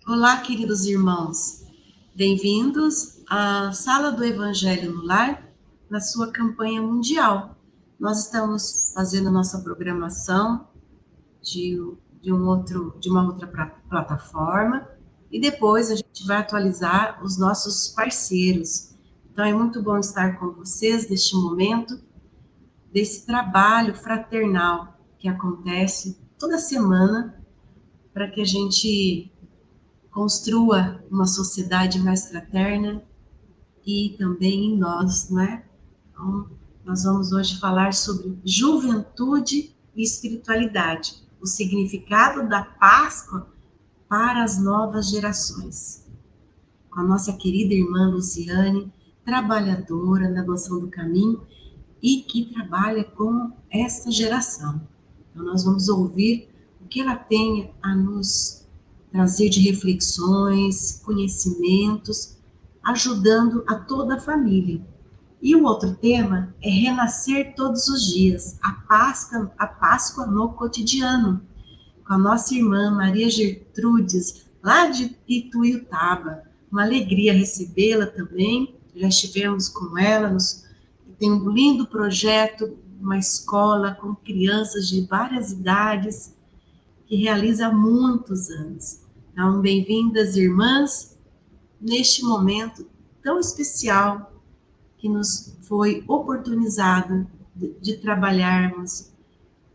Olá, queridos irmãos. Bem-vindos à Sala do Evangelho no Lar, na sua campanha mundial. Nós estamos fazendo nossa programação de uma outra plataforma e depois a gente vai atualizar os nossos parceiros. Então é muito bom estar com vocês neste momento, desse trabalho fraternal que acontece toda semana para que a gente construa uma sociedade mais fraterna e também em nós, não é? Então, nós vamos hoje falar sobre juventude e espiritualidade, o significado da Páscoa para as novas gerações. Com a nossa querida irmã Luciane, trabalhadora na Noção do Caminho e que trabalha com esta geração. Então, nós vamos ouvir o que ela tem a nos trazer de reflexões, conhecimentos, ajudando a toda a família. E o outro tema é renascer todos os dias, a Páscoa no cotidiano, com a nossa irmã Maria Gertrudes, lá de Ituiutaba. Uma alegria recebê-la também, já estivemos com ela, tem um lindo projeto, uma escola com crianças de várias idades, que realiza há muitos anos. Então, bem-vindas, irmãs, neste momento tão especial que nos foi oportunizado de trabalharmos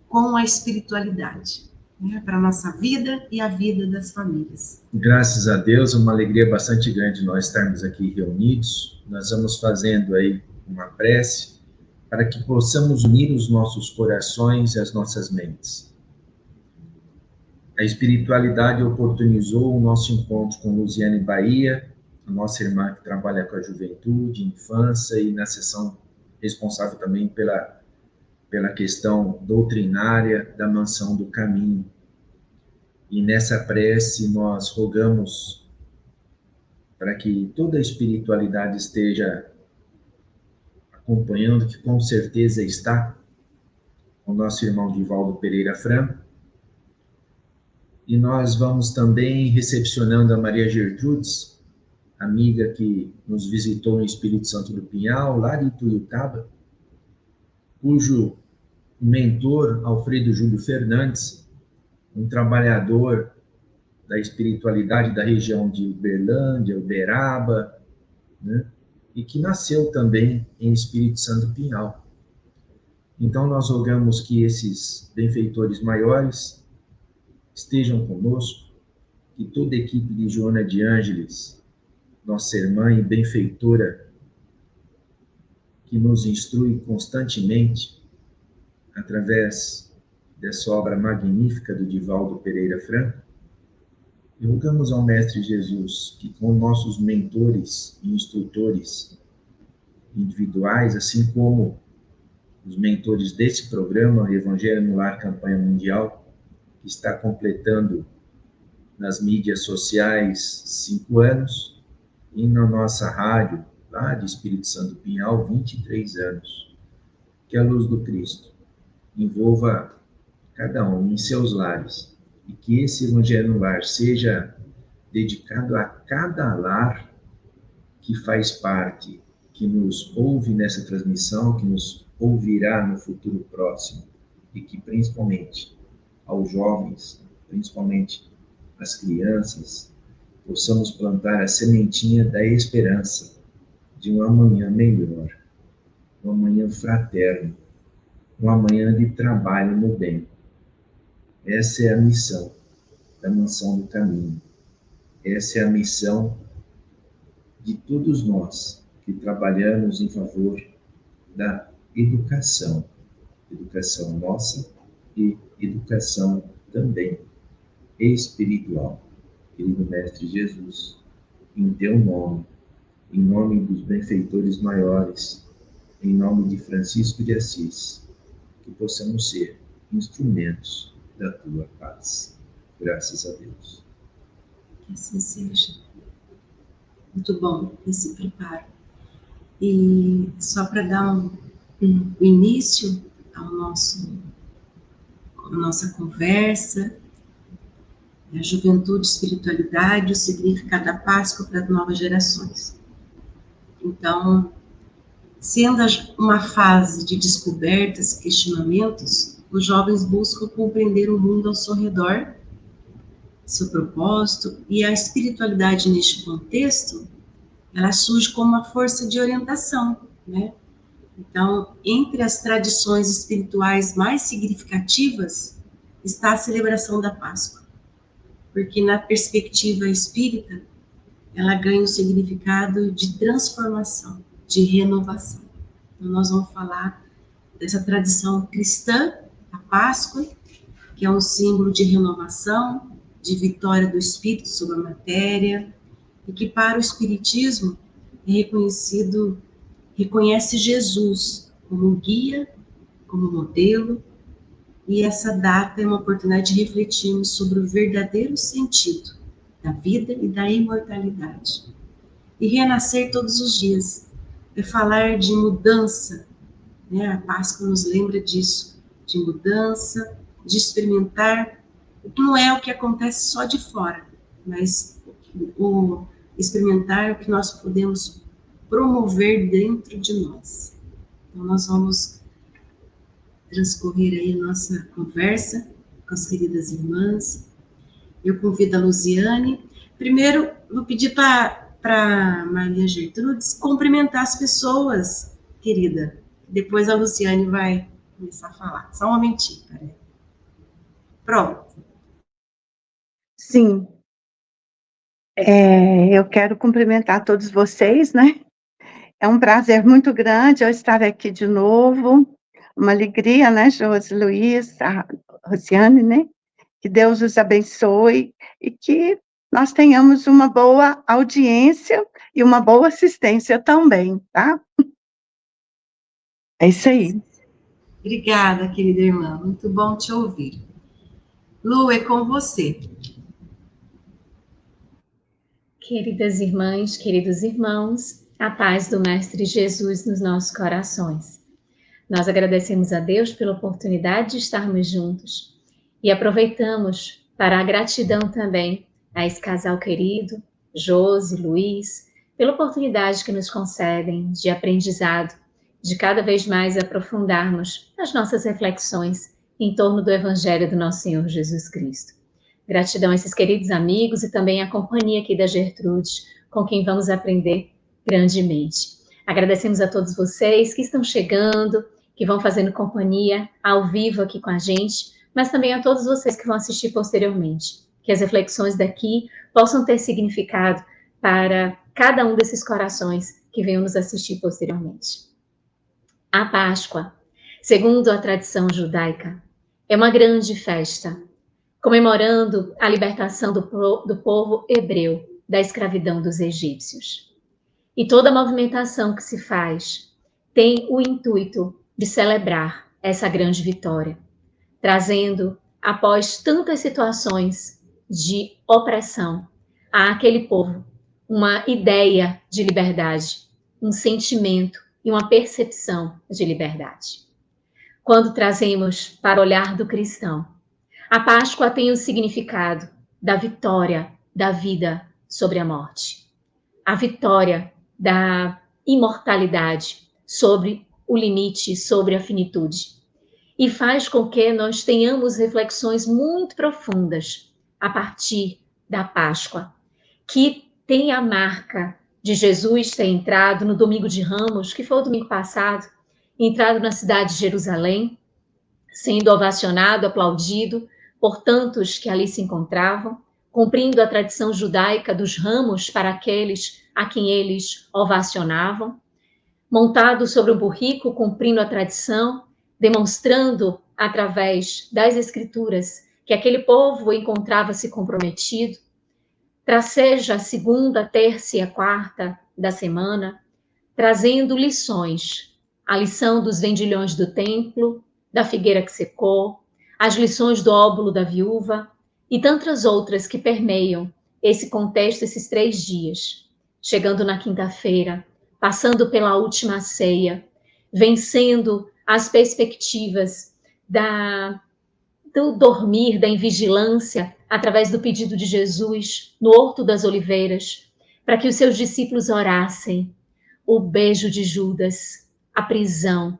com a espiritualidade, né, para a nossa vida e a vida das famílias. Graças a Deus, uma alegria bastante grande nós estarmos aqui reunidos. Nós vamos fazendo aí uma prece para que possamos unir os nossos corações e as nossas mentes. A espiritualidade oportunizou o nosso encontro com Luciane Bahia, a nossa irmã que trabalha com a juventude, infância e na seção responsável também pela questão doutrinária da Mansão do Caminho. E nessa prece nós rogamos para que toda a espiritualidade esteja acompanhando, que com certeza está, o nosso irmão Divaldo Pereira Franco. E nós vamos também recepcionando a Maria Gertrudes, amiga que nos visitou no Espírito Santo do Pinhal, lá de Ituiutaba, cujo mentor, Alfredo Júlio Fernandes, um trabalhador da espiritualidade da região de Uberlândia, Uberaba, né? E que nasceu também em Espírito Santo do Pinhal. Então nós rogamos que esses benfeitores maiores estejam conosco, que toda a equipe de Joana de Ângeles, nossa irmã e benfeitora, que nos instrui constantemente através dessa obra magnífica do Divaldo Pereira Franco, e rogamos ao Mestre Jesus que com nossos mentores e instrutores individuais, assim como os mentores desse programa, o Evangelho no Lar Campanha Mundial, que está completando nas mídias sociais 5 anos, e na nossa rádio, lá de Espírito Santo do Pinhal, 23 anos. Que a luz do Cristo envolva cada um em seus lares, e que esse Evangelho no Lar seja dedicado a cada lar que faz parte, que nos ouve nessa transmissão, que nos ouvirá no futuro próximo, e que principalmente aos jovens, principalmente às crianças, possamos plantar a sementinha da esperança de um amanhã melhor, um amanhã fraterno, um amanhã de trabalho no bem. Essa é a missão da Mansão do Caminho. Essa é a missão de todos nós que trabalhamos em favor da educação nossa e educação também espiritual. Querido Mestre Jesus, em teu nome, em nome dos benfeitores maiores, em nome de Francisco de Assis, que possamos ser instrumentos da tua paz. Graças a Deus. Que assim seja. Muito bom esse preparo. E só para dar um início à nossa conversa, A juventude, espiritualidade, o significado da Páscoa para as novas gerações. Então, sendo uma fase de descobertas e questionamentos, os jovens buscam compreender o mundo ao seu redor, seu propósito, e a espiritualidade neste contexto, ela surge como uma força de orientação, né? Então, entre as tradições espirituais mais significativas está a celebração da Páscoa, porque na perspectiva espírita, ela ganha o significado de transformação, de renovação. Então, nós vamos falar dessa tradição cristã, a Páscoa, que é um símbolo de renovação, de vitória do espírito sobre a matéria, e que para o espiritismo é reconhece Jesus como guia, como modelo, e essa data é uma oportunidade de refletirmos sobre o verdadeiro sentido da vida e da imortalidade. E renascer todos os dias, é falar de mudança, né? A Páscoa nos lembra disso, de mudança, de experimentar, não é o que acontece só de fora, mas o experimentar o que nós podemos promover dentro de nós. Então, nós vamos transcorrer aí a nossa conversa com as queridas irmãs. Eu convido a Luziane. Primeiro, vou pedir para Maria Gertrudes cumprimentar as pessoas, querida. Depois a Luziane vai começar a falar. Só um momentinho, peraí. Pronto. Sim. Eu quero cumprimentar todos vocês, né? É um prazer muito grande eu estar aqui de novo. Uma alegria, né, Josi, Luiz, a Rosiane, né? Que Deus os abençoe e que nós tenhamos uma boa audiência e uma boa assistência também, tá? É isso aí. Obrigada, querida irmã. Muito bom te ouvir. Lu, é com você. Queridas irmãs, queridos irmãos, a paz do Mestre Jesus nos nossos corações. Nós agradecemos a Deus pela oportunidade de estarmos juntos e aproveitamos para a gratidão também a esse casal querido, Josi, Luiz, pela oportunidade que nos concedem de aprendizado, de cada vez mais aprofundarmos as nossas reflexões em torno do Evangelho do nosso Senhor Jesus Cristo. Gratidão a esses queridos amigos e também a companhia aqui da Gertrudes, com quem vamos aprender grandemente. Agradecemos a todos vocês que estão chegando, que vão fazendo companhia ao vivo aqui com a gente, mas também a todos vocês que vão assistir posteriormente. Que as reflexões daqui possam ter significado para cada um desses corações que venham nos assistir posteriormente. A Páscoa, segundo a tradição judaica, é uma grande festa, comemorando a libertação do povo hebreu da escravidão dos egípcios. E toda a movimentação que se faz tem o intuito de celebrar essa grande vitória, trazendo, após tantas situações de opressão, àquele povo uma ideia de liberdade, um sentimento e uma percepção de liberdade. Quando trazemos para o olhar do cristão, a Páscoa tem o significado da vitória da vida sobre a morte, a vitória da imortalidade sobre o limite, sobre a finitude. E faz com que nós tenhamos reflexões muito profundas a partir da Páscoa, que tem a marca de Jesus ter entrado no domingo de Ramos, que foi o domingo passado, entrado na cidade de Jerusalém, sendo ovacionado, aplaudido por tantos que ali se encontravam, cumprindo a tradição judaica dos ramos para aqueles a quem eles ovacionavam, montado sobre o burrico, cumprindo a tradição, demonstrando através das escrituras que aquele povo encontrava-se comprometido, seja a segunda, terça e a quarta da semana, trazendo lições, a lição dos vendilhões do templo, da figueira que secou, as lições do óbolo da viúva e tantas outras que permeiam esse contexto, esses 3 dias. Chegando na quinta-feira, passando pela última ceia, vencendo as perspectivas do dormir, da invigilância, através do pedido de Jesus no Horto das Oliveiras, para que os seus discípulos orassem, o beijo de Judas, a prisão,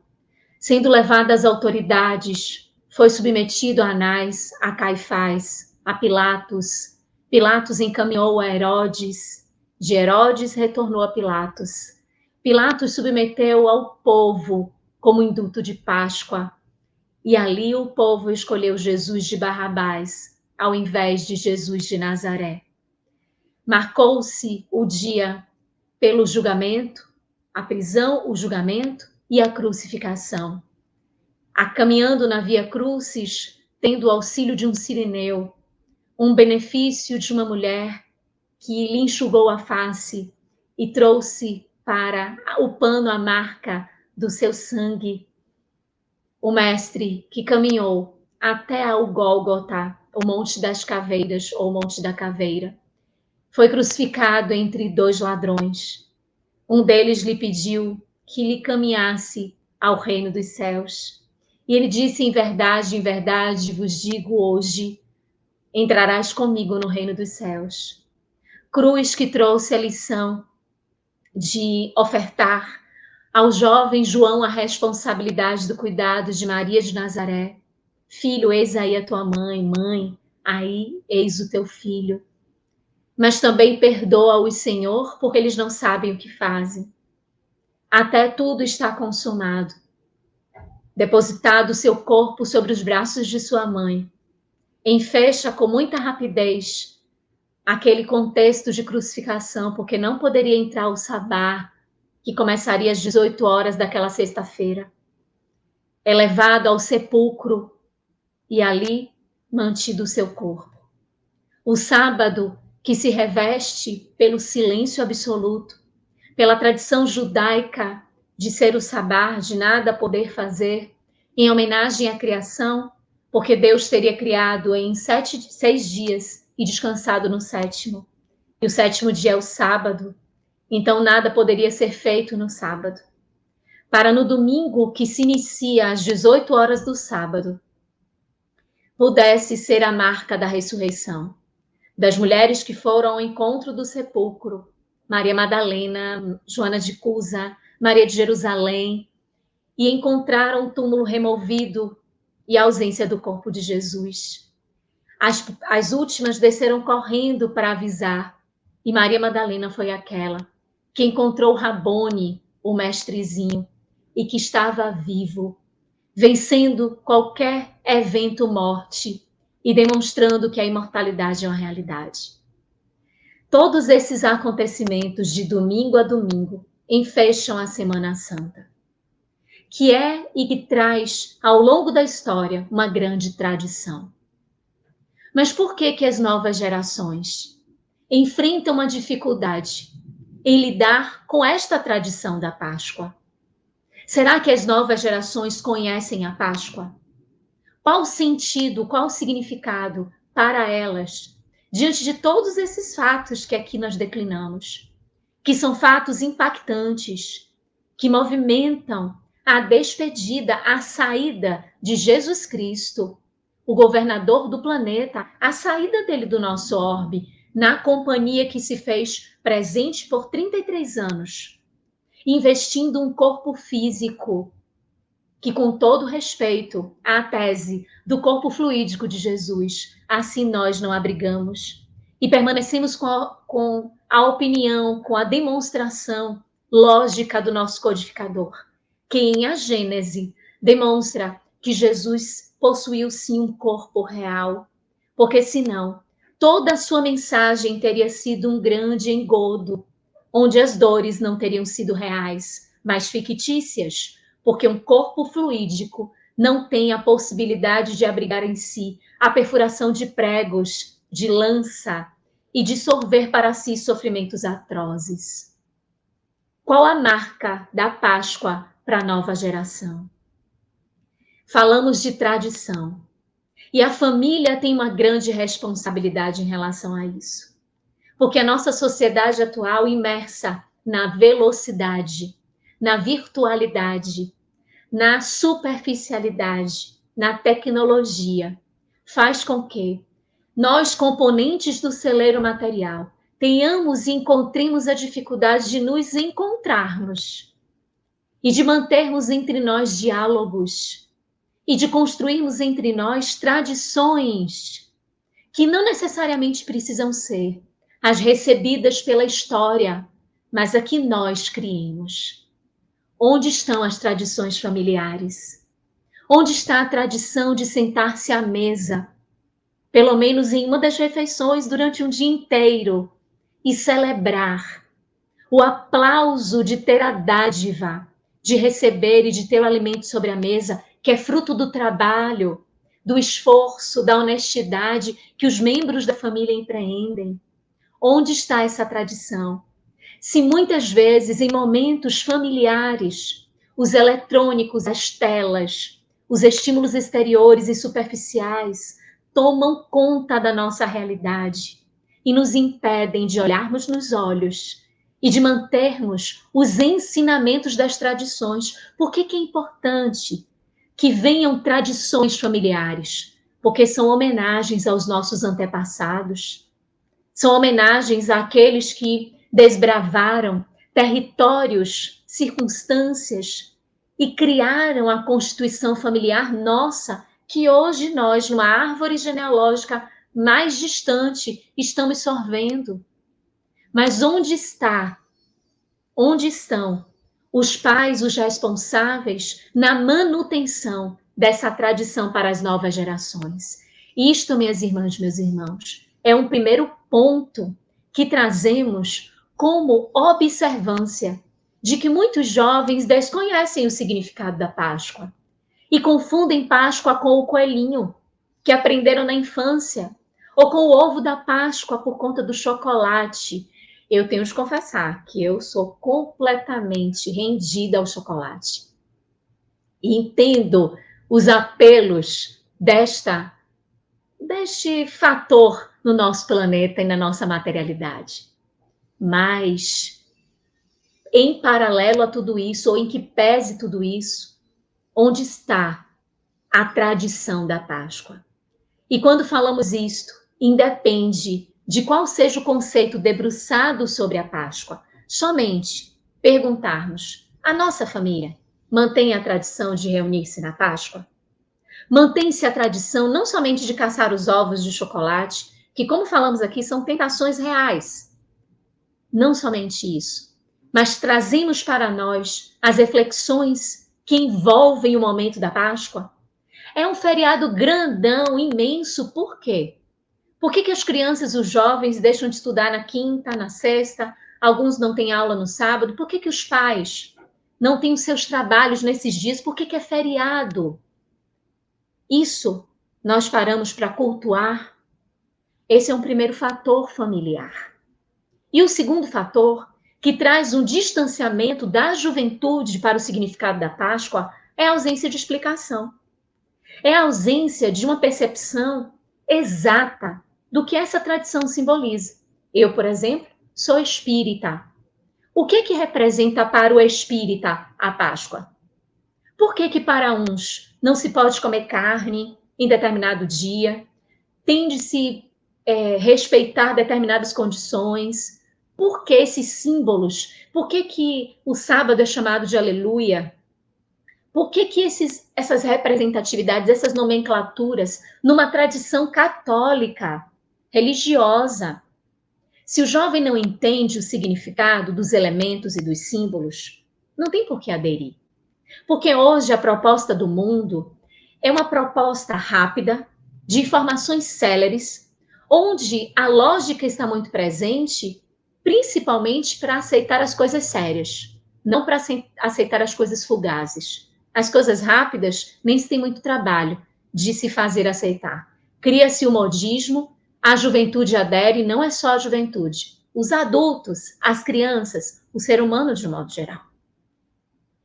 sendo levado às autoridades, foi submetido a Anás, a Caifás, a Pilatos. Pilatos encaminhou a Herodes, de Herodes retornou a Pilatos. Pilatos submeteu ao povo como indulto de Páscoa, e ali o povo escolheu Jesus de Barrabás, ao invés de Jesus de Nazaré. Marcou-se o dia pelo julgamento, a prisão, o julgamento e a crucificação. Caminhando na Via Crucis, tendo o auxílio de um sirineu, um benefício de uma mulher que lhe enxugou a face e trouxe para o pano a marca do seu sangue. O mestre que caminhou até o Gólgota, o Monte das Caveiras ou Monte da Caveira, foi crucificado entre dois ladrões. Um deles lhe pediu que lhe caminhasse ao reino dos céus. E ele disse: em verdade vos digo hoje, entrarás comigo no reino dos céus. Cruz que trouxe a lição de ofertar ao jovem João a responsabilidade do cuidado de Maria de Nazaré. Filho, eis aí a tua mãe, mãe, aí eis o teu filho. Mas também perdoa-os, Senhor, porque eles não sabem o que fazem. Até tudo está consumado. Depositado seu corpo sobre os braços de sua mãe, enfecha com muita rapidez aquele contexto de crucificação, porque não poderia entrar o sabá, que começaria às 18 horas daquela sexta-feira. É levado ao sepulcro e ali mantido o seu corpo. O sábado, que se reveste pelo silêncio absoluto, pela tradição judaica de ser o sabá, de nada poder fazer, em homenagem à criação, porque Deus teria criado em 6 dias e descansado no 7º. E o 7º dia é o sábado, então nada poderia ser feito no sábado. Para no domingo, que se inicia às 18 horas do sábado, pudesse ser a marca da ressurreição. Das mulheres que foram ao encontro do sepulcro, Maria Madalena, Joana de Cusa, Maria de Jerusalém, e encontraram o túmulo removido e a ausência do corpo de Jesus. As últimas desceram correndo para avisar, e Maria Madalena foi aquela que encontrou Rabone, o mestrezinho, e que estava vivo, vencendo qualquer evento morte e demonstrando que a imortalidade é uma realidade. Todos esses acontecimentos de domingo a domingo enfecham a Semana Santa, que é e que traz ao longo da história uma grande tradição. Mas por que as novas gerações enfrentam uma dificuldade em lidar com esta tradição da Páscoa? Será que as novas gerações conhecem a Páscoa? Qual o sentido, qual o significado para elas, diante de todos esses fatos que aqui nós declinamos, que são fatos impactantes, que movimentam a despedida, a saída de Jesus Cristo, o governador do planeta, a saída dele do nosso orbe, na companhia que se fez presente por 33 anos, investindo um corpo físico, que com todo respeito à tese do corpo fluídico de Jesus, assim nós não abrigamos e permanecemos com a opinião, com a demonstração lógica do nosso codificador, que em a Gênese demonstra que Jesus possuiu sim um corpo real, porque senão toda a sua mensagem teria sido um grande engodo, onde as dores não teriam sido reais, mas fictícias, porque um corpo fluídico não tem a possibilidade de abrigar em si a perfuração de pregos, de lança e de sorver para si sofrimentos atrozes. Qual a marca da Páscoa para a nova geração? Falamos de tradição, e a família tem uma grande responsabilidade em relação a isso, porque a nossa sociedade atual, imersa na velocidade, na virtualidade, na superficialidade, na tecnologia, faz com que nós, componentes do celeiro material, tenhamos e encontremos a dificuldade de nos encontrarmos e de mantermos entre nós diálogos e de construirmos entre nós tradições que não necessariamente precisam ser as recebidas pela história, mas a que nós criemos. Onde estão as tradições familiares? Onde está a tradição de sentar-se à mesa, pelo menos em uma das refeições durante um dia inteiro, e celebrar o aplauso de ter a dádiva, de receber e de ter o alimento sobre a mesa, que é fruto do trabalho, do esforço, da honestidade que os membros da família empreendem? Onde está essa tradição? Se muitas vezes, em momentos familiares, os eletrônicos, as telas, os estímulos exteriores e superficiais tomam conta da nossa realidade e nos impedem de olharmos nos olhos e de mantermos os ensinamentos das tradições. Por que é importante que venham tradições familiares? Porque são homenagens aos nossos antepassados, são homenagens àqueles que desbravaram territórios, circunstâncias e criaram a constituição familiar nossa, que hoje nós, numa árvore genealógica mais distante, estamos sorvendo. Mas onde estão os pais, os responsáveis na manutenção dessa tradição para as novas gerações? Isto, minhas irmãs, meus irmãos, é um primeiro ponto que trazemos como observância de que muitos jovens desconhecem o significado da Páscoa e confundem Páscoa com o coelhinho que aprenderam na infância, ou com o ovo da Páscoa por conta do chocolate. Eu tenho de confessar que eu sou completamente rendida ao chocolate. E entendo os apelos deste fator no nosso planeta e na nossa materialidade. Mas, em paralelo a tudo isso, ou em que pese tudo isso, onde está a tradição da Páscoa? E quando falamos isto, independe de qual seja o conceito debruçado sobre a Páscoa, somente perguntarmos: a nossa família mantém a tradição de reunir-se na Páscoa? Mantém-se a tradição não somente de caçar os ovos de chocolate, que, como falamos aqui, são tentações reais. Não somente isso, mas trazemos para nós as reflexões que envolvem o momento da Páscoa. É um feriado grandão, imenso, por quê? Por que as crianças e os jovens deixam de estudar na quinta, na sexta? Alguns não têm aula no sábado. Por que os pais não têm os seus trabalhos nesses dias? Por que é feriado? Isso nós paramos para cultuar. Esse é um primeiro fator familiar. E o segundo fator, que traz um distanciamento da juventude para o significado da Páscoa, é a ausência de explicação. É a ausência de uma percepção exata do que essa tradição simboliza. Eu, por exemplo, sou espírita. O que representa para o espírita a Páscoa? Por que para uns não se pode comer carne em determinado dia? Tem de se respeitar determinadas condições? Por que esses símbolos? Por que o sábado é chamado de aleluia? Por que essas representatividades, essas nomenclaturas, numa tradição católica, religiosa? Se o jovem não entende o significado dos elementos e dos símbolos, não tem por que aderir. Porque hoje a proposta do mundo é uma proposta rápida, de informações céleres, onde a lógica está muito presente, principalmente para aceitar as coisas sérias, não para aceitar as coisas fugazes. As coisas rápidas nem se tem muito trabalho de se fazer aceitar. Cria-se o modismo, a juventude adere, e não é só a juventude. Os adultos, as crianças, o ser humano de um modo geral.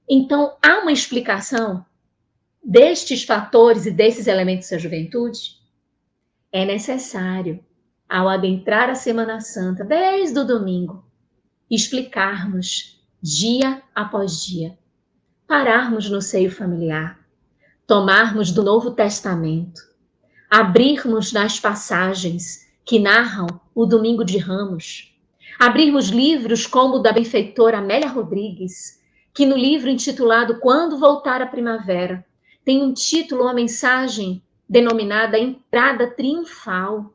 Então, há uma explicação destes fatores e desses elementos da juventude? É necessário, ao adentrar a Semana Santa, desde o domingo, explicarmos dia após dia, pararmos no seio familiar, tomarmos do Novo Testamento, abrirmos nas passagens que narram o Domingo de Ramos, abrirmos livros como o da benfeitora Amélia Rodrigues, que no livro intitulado Quando Voltar a Primavera, tem um título, uma mensagem denominada Entrada Triunfal,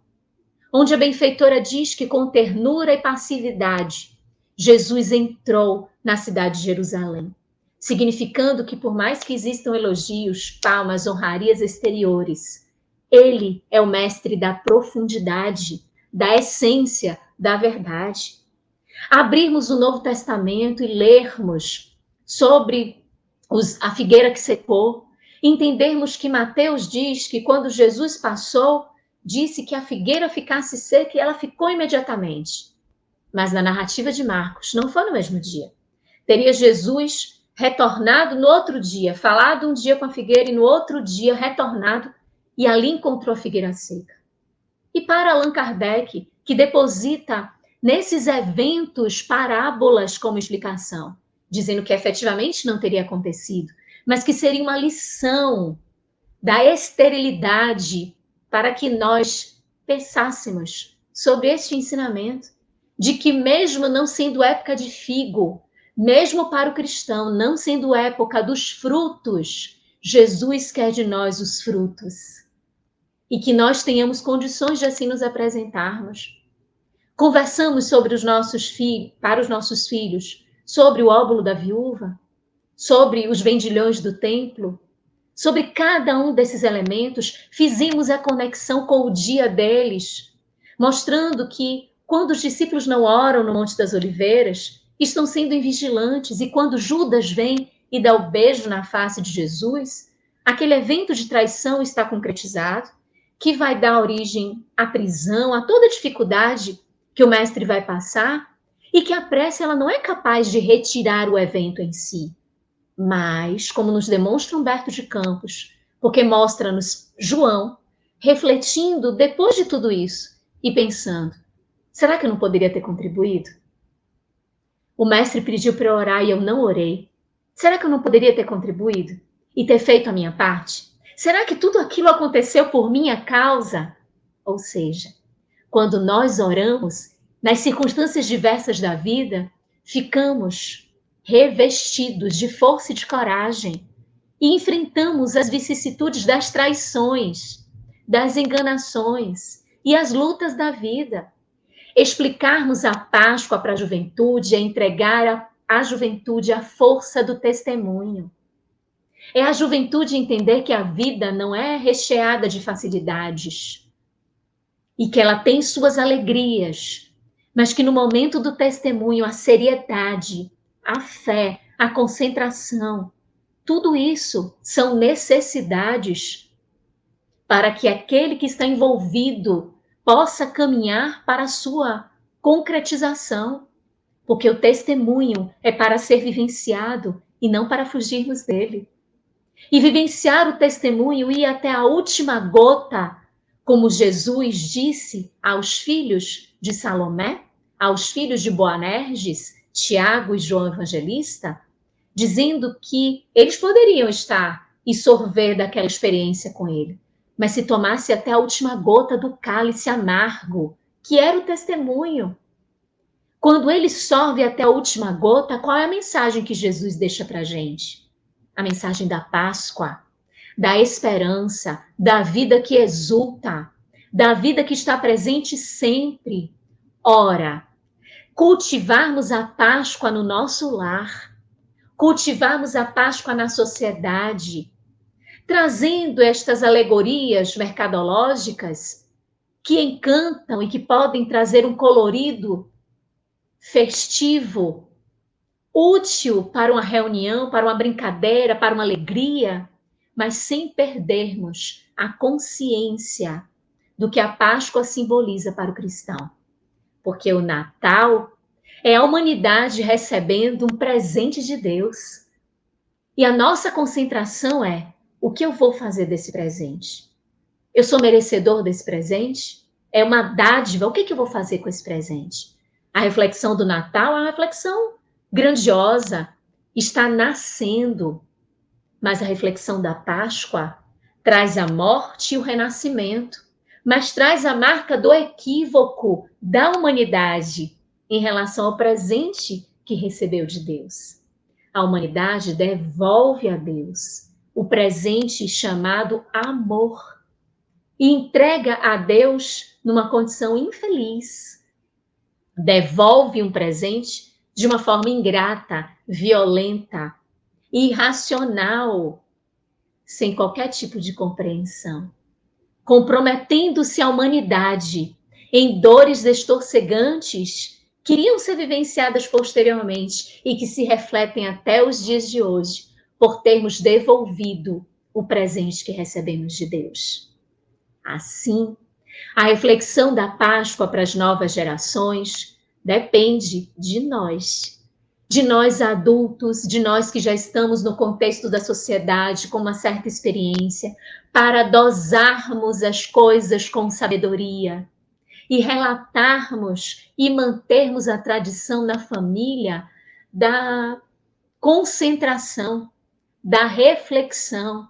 onde a benfeitora diz que com ternura e passividade, Jesus entrou na cidade de Jerusalém, significando que por mais que existam elogios, palmas, honrarias exteriores, ele é o mestre da profundidade, da essência, da verdade. Abrirmos o Novo Testamento e lermos sobre a figueira que secou, entendermos que Mateus diz que quando Jesus passou, disse que a figueira ficasse seca e ela ficou imediatamente. Mas na narrativa de Marcos, não foi no mesmo dia. Teria Jesus retornado no outro dia, falado um dia com a figueira e no outro dia retornado e ali encontrou a figueira seca. E para Allan Kardec, que deposita nesses eventos parábolas como explicação, dizendo que efetivamente não teria acontecido, mas que seria uma lição da esterilidade para que nós pensássemos sobre este ensinamento, de que mesmo não sendo época de figo, mesmo para o cristão, não sendo época dos frutos, Jesus quer de nós os frutos. E que nós tenhamos condições de assim nos apresentarmos. Conversamos sobre os nossos filhos, para os nossos filhos, sobre o óbolo da viúva, sobre os vendilhões do templo, sobre cada um desses elementos, fizemos a conexão com o dia deles, mostrando que quando os discípulos não oram no Monte das Oliveiras, estão sendo invigilantes, e quando Judas vem e dá o beijo na face de Jesus, aquele evento de traição está concretizado, que vai dar origem à prisão, a toda dificuldade que o mestre vai passar, e que a prece ela não é capaz de retirar o evento em si. Mas, como nos demonstra Humberto de Campos, porque mostra-nos João, refletindo depois de tudo isso e pensando, será que eu não poderia ter contribuído? O mestre pediu para eu orar e eu não orei. Será que eu não poderia ter contribuído e ter feito a minha parte? Será que tudo aquilo aconteceu por minha causa? Ou seja, quando nós oramos, nas circunstâncias diversas da vida, ficamos revestidos de força e de coragem e enfrentamos as vicissitudes das traições, das enganações e as lutas da vida. Explicarmos a Páscoa para a juventude é entregar à juventude a força do testemunho. É a juventude entender que a vida não é recheada de facilidades e que ela tem suas alegrias, mas que no momento do testemunho a seriedade, a fé, a concentração, tudo isso são necessidades para que aquele que está envolvido possa caminhar para a sua concretização, porque o testemunho é para ser vivenciado e não para fugirmos dele. E vivenciar o testemunho e ir até a última gota, como Jesus disse aos filhos de Salomé, aos filhos de Boanerges, Tiago e João Evangelista, dizendo que eles poderiam estar e sorver daquela experiência com ele, mas se tomasse até a última gota do cálice amargo, que era o testemunho. Quando ele sorve até a última gota, qual é a mensagem que Jesus deixa para a gente? A mensagem da Páscoa, da esperança, da vida que exulta, da vida que está presente sempre. Ora, cultivarmos a Páscoa no nosso lar, cultivarmos a Páscoa na sociedade, trazendo estas alegorias mercadológicas que encantam e que podem trazer um colorido festivo, útil para uma reunião, para uma brincadeira, para uma alegria, mas sem perdermos a consciência do que a Páscoa simboliza para o cristão. Porque o Natal é a humanidade recebendo um presente de Deus. E a nossa concentração é: o que eu vou fazer desse presente? Eu sou merecedor desse presente? É uma dádiva, o que eu vou fazer com esse presente? A reflexão do Natal é uma reflexão grandiosa, está nascendo. Mas a reflexão da Páscoa traz a morte e o renascimento, mas traz a marca do equívoco da humanidade em relação ao presente que recebeu de Deus. A humanidade devolve a Deus o presente chamado amor e entrega a Deus numa condição infeliz. Devolve um presente de uma forma ingrata, violenta, irracional, sem qualquer tipo de compreensão, comprometendo-se a humanidade em dores destorcegantes que iriam ser vivenciadas posteriormente e que se refletem até os dias de hoje, por termos devolvido o presente que recebemos de Deus. Assim, a reflexão da Páscoa para as novas gerações depende de nós adultos, de nós que já estamos no contexto da sociedade com uma certa experiência, para dosarmos as coisas com sabedoria e relatarmos e mantermos a tradição na família da concentração, da reflexão,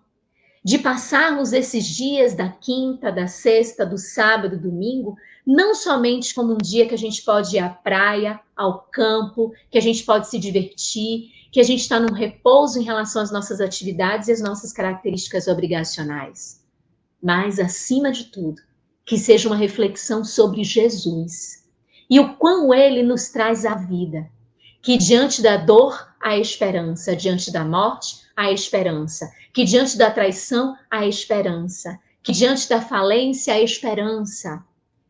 de passarmos esses dias da quinta, da sexta, do sábado, do domingo, não somente como um dia que a gente pode ir à praia, ao campo, que a gente pode se divertir, que a gente está num repouso em relação às nossas atividades e às nossas características obrigacionais. Mas, acima de tudo, que seja uma reflexão sobre Jesus e o quão ele nos traz a vida, que diante da dor, há esperança, diante da morte, há esperança, que diante da traição, há esperança, que diante da falência, há esperança.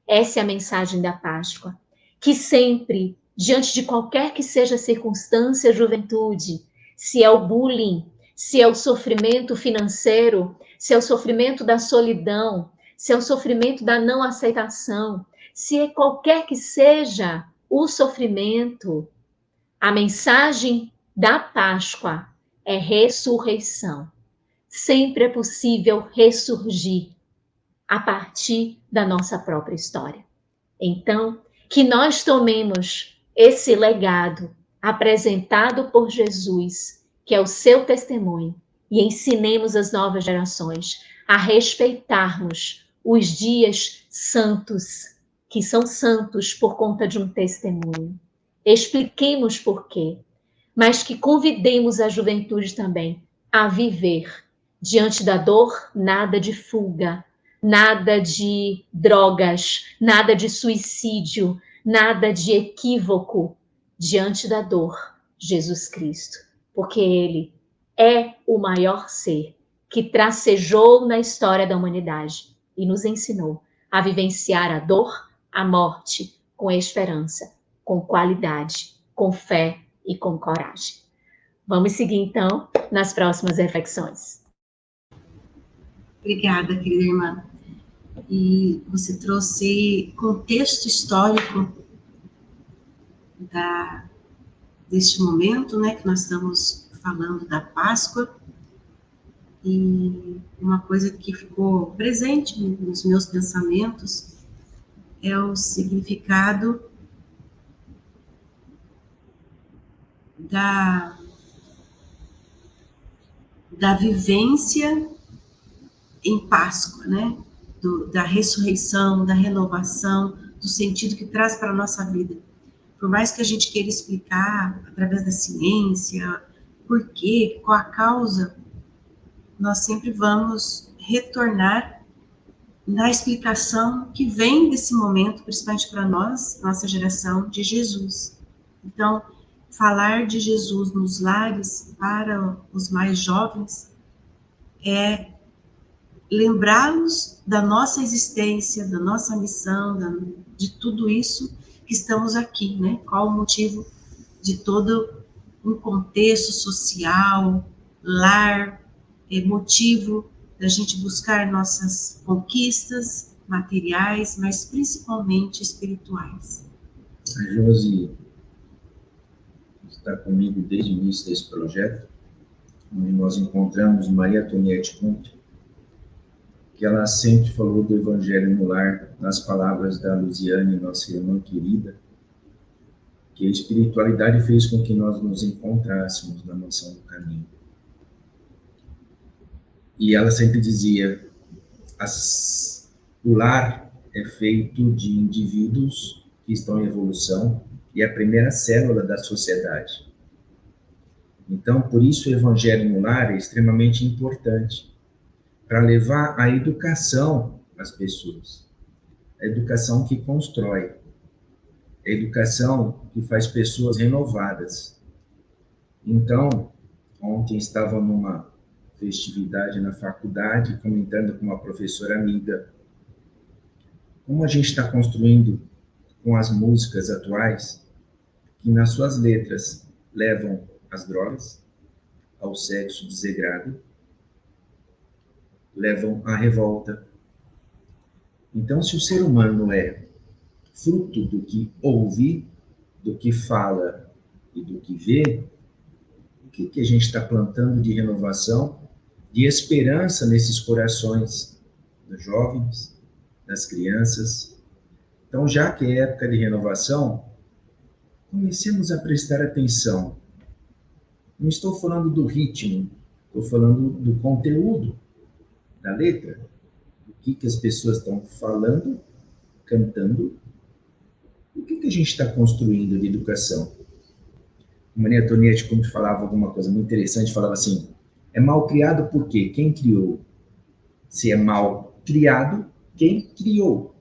Essa é a mensagem da Páscoa. Que sempre, diante de qualquer que seja a circunstância, juventude, se é o bullying, se é o sofrimento financeiro, se é o sofrimento da solidão, se é o sofrimento da não aceitação, se é qualquer que seja o sofrimento, a mensagem da Páscoa é ressurreição. Sempre é possível ressurgir a partir da nossa própria história. Então, que nós tomemos esse legado apresentado por Jesus, que é o seu testemunho, e ensinemos as novas gerações a respeitarmos os dias santos, que são santos por conta de um testemunho. Expliquemos por quê, mas que convidemos a juventude também a viver diante da dor, nada de fuga, nada de drogas, nada de suicídio, nada de equívoco. Diante da dor, Jesus Cristo, porque ele é o maior ser que tracejou na história da humanidade e nos ensinou a vivenciar a dor, a morte, com esperança, com qualidade, com fé e com coragem. Vamos seguir, então, nas próximas reflexões. Obrigada, querida irmã. E você trouxe contexto histórico deste momento, né, que nós estamos falando da Páscoa. E uma coisa que ficou presente nos meus pensamentos é o significado da vivência em Páscoa, né? Da ressurreição, da renovação, do sentido que traz para a nossa vida. Por mais que a gente queira explicar através da ciência, por quê, qual a causa, nós sempre vamos retornar na explicação que vem desse momento, principalmente para nós, nossa geração, de Jesus. Então, falar de Jesus nos lares para os mais jovens é lembrá-los da nossa existência, da nossa missão, de tudo isso que estamos aqui, né? Qual o motivo de todo um contexto social, lar, motivo da gente buscar nossas conquistas materiais, mas principalmente espirituais. A Josi está comigo desde o início desse projeto, onde nós encontramos Maria Antoniette Conte, que ela sempre falou do Evangelho no lar, nas palavras da Luziane, nossa irmã querida, que a espiritualidade fez com que nós nos encontrássemos na mansão do caminho. E ela sempre dizia, o lar é feito de indivíduos que estão em evolução e é a primeira célula da sociedade. Então, por isso o evangelho no lar é extremamente importante para levar a educação às pessoas. A educação que constrói, a educação que faz pessoas renovadas. Então, ontem estava numa festividade na faculdade, comentando com uma professora amiga como a gente está construindo com as músicas atuais, que nas suas letras levam às drogas, ao sexo desregrado, levam à revolta. Então, se o ser humano é fruto do que ouve, do que fala e do que vê, o que a gente está plantando de renovação, de esperança nesses corações dos jovens, das crianças? Então, já que é época de renovação, comecemos a prestar atenção. Não estou falando do ritmo, estou falando do conteúdo da letra, o que as pessoas estão falando, cantando, o que a gente está construindo de educação. Maria Antonieta, quando falava alguma coisa muito interessante, falava assim, é mal criado por quê? Quem criou? Se é mal criado, quem criou?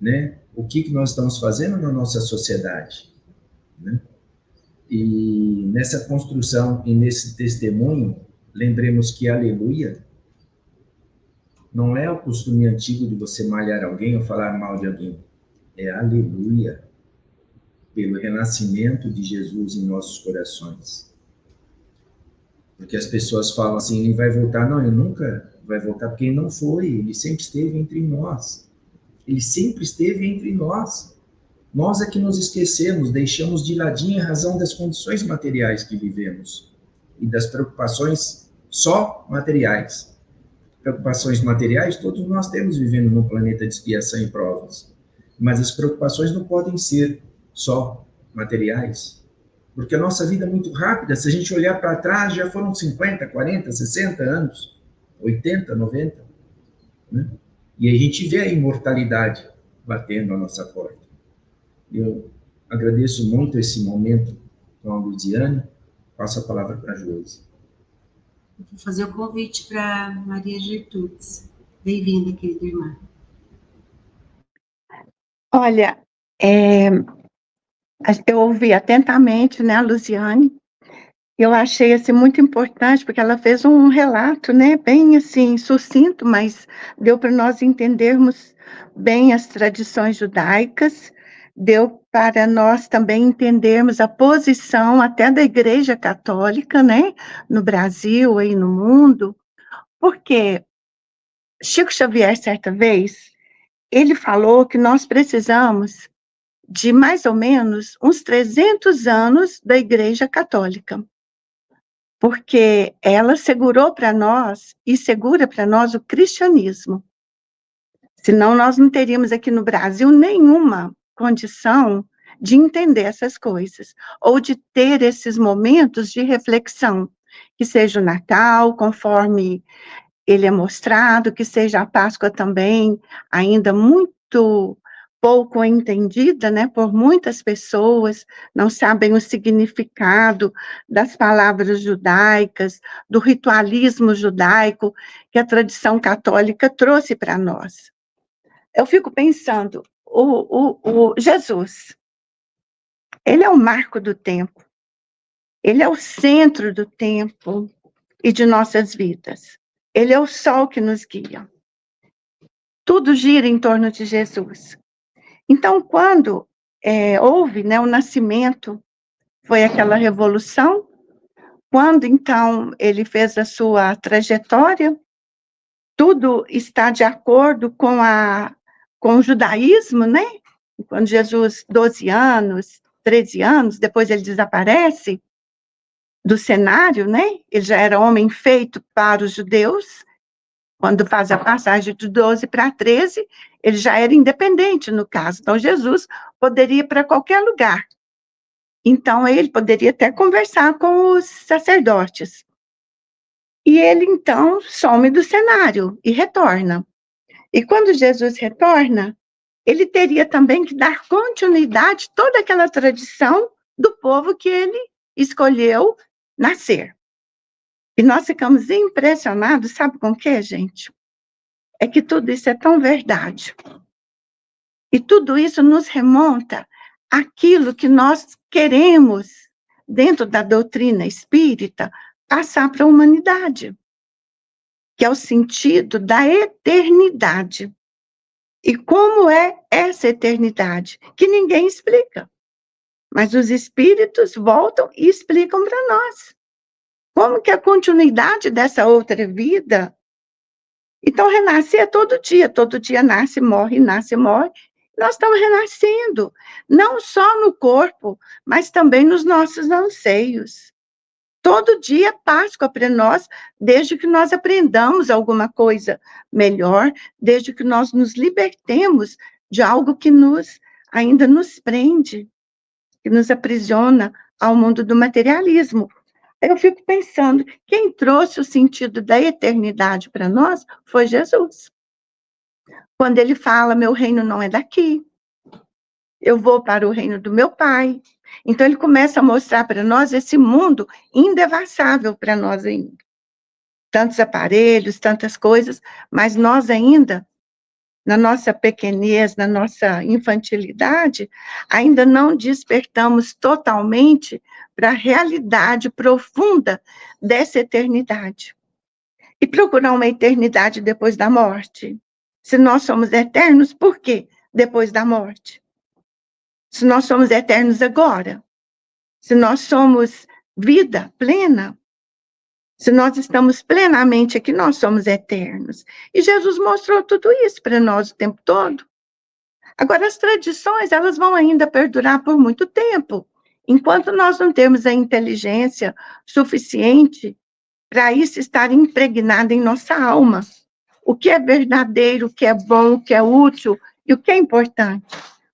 Né? O que nós estamos fazendo na nossa sociedade? Né? E nessa construção e nesse testemunho, lembremos que aleluia não é o costume antigo de você malhar alguém ou falar mal de alguém. É aleluia pelo renascimento de Jesus em nossos corações. Porque as pessoas falam assim, ele vai voltar. Não, ele nunca vai voltar, porque ele não foi. Ele sempre esteve entre nós. Ele sempre esteve entre nós. Nós é que nos esquecemos, deixamos de ladinho a razão das condições materiais que vivemos e das preocupações só materiais. Preocupações materiais, todos nós temos vivendo num planeta de expiação e provas. Mas as preocupações não podem ser só materiais, porque a nossa vida é muito rápida. Se a gente olhar para trás, já foram 50, 40, 60 anos, 80, 90, né? E a gente vê a imortalidade batendo à nossa porta. Eu agradeço muito esse momento com a Luziane. Passo a palavra para a Josi. Vou fazer o convite para Maria Gertrudes. Bem-vinda, querida irmã. Olha, eu ouvi atentamente, né, a Luziane. Eu achei assim, muito importante, porque ela fez um relato, né, bem assim, sucinto, mas deu para nós entendermos bem as tradições judaicas, deu para nós também entendermos a posição até da Igreja Católica, né, no Brasil e no mundo, porque Chico Xavier, certa vez, ele falou que nós precisamos de mais ou menos uns 300 anos da Igreja Católica, porque ela segurou para nós e segura para nós o cristianismo. Senão nós não teríamos aqui no Brasil nenhuma condição de entender essas coisas, ou de ter esses momentos de reflexão, que seja o Natal, conforme ele é mostrado, que seja a Páscoa também, ainda muito pouco entendida, né, por muitas pessoas, não sabem o significado das palavras judaicas, do ritualismo judaico que a tradição católica trouxe para nós. Eu fico pensando, o Jesus, ele é o marco do tempo, ele é o centro do tempo e de nossas vidas. Ele é o sol que nos guia. Tudo gira em torno de Jesus. Então, quando houve, né, o nascimento, foi aquela revolução, quando, então, ele fez a sua trajetória, tudo está de acordo com o judaísmo, né? Quando Jesus, 12 anos, 13 anos, depois ele desaparece do cenário, né? Ele já era homem feito para os judeus. Quando faz a passagem de 12 para 13, ele já era independente, no caso. Então, Jesus poderia ir para qualquer lugar. Então, ele poderia até conversar com os sacerdotes. E ele, então, some do cenário e retorna. E quando Jesus retorna, ele teria também que dar continuidade a toda aquela tradição do povo que ele escolheu nascer. E nós ficamos impressionados, sabe com o quê, gente? É que tudo isso é tão verdade. E tudo isso nos remonta àquilo que nós queremos, dentro da doutrina espírita, passar para a humanidade, que é o sentido da eternidade. E como é essa eternidade? Que ninguém explica. Mas os espíritos voltam e explicam para nós. Como que é a continuidade dessa outra vida? Então, renascer é todo dia nasce, morre, nasce, morre. Nós estamos renascendo, não só no corpo, mas também nos nossos anseios. Todo dia é Páscoa para nós, desde que nós aprendamos alguma coisa melhor, desde que nós nos libertemos de algo que ainda nos prende, que nos aprisiona ao mundo do materialismo. Eu fico pensando, quem trouxe o sentido da eternidade para nós foi Jesus. Quando ele fala, meu reino não é daqui, eu vou para o reino do meu Pai. Então, ele começa a mostrar para nós esse mundo indevassável para nós ainda. Tantos aparelhos, tantas coisas, mas nós ainda, na nossa pequenez, na nossa infantilidade, ainda não despertamos totalmente para a realidade profunda dessa eternidade. E procurar uma eternidade depois da morte. Se nós somos eternos, por quê depois da morte? Se nós somos eternos agora, se nós somos vida plena, se nós estamos plenamente aqui, nós somos eternos. E Jesus mostrou tudo isso para nós o tempo todo. Agora, as tradições, elas vão ainda perdurar por muito tempo, enquanto nós não temos a inteligência suficiente para isso estar impregnado em nossa alma. O que é verdadeiro, o que é bom, o que é útil e o que é importante.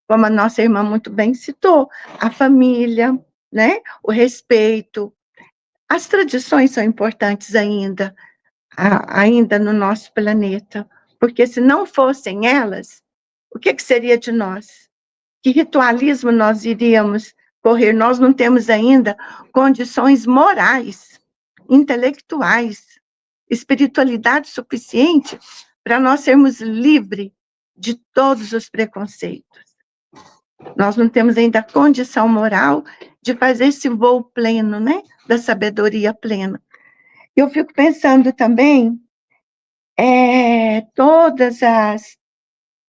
Como a nossa irmã muito bem citou, a família, né? O respeito. As tradições são importantes ainda no nosso planeta, porque se não fossem elas, o que seria de nós? Que ritualismo nós iríamos correr? Nós não temos ainda condições morais, intelectuais, espiritualidade suficiente para nós sermos livres de todos os preconceitos. Nós não temos ainda a condição moral de fazer esse voo pleno, né? Da sabedoria plena. Eu fico pensando também todas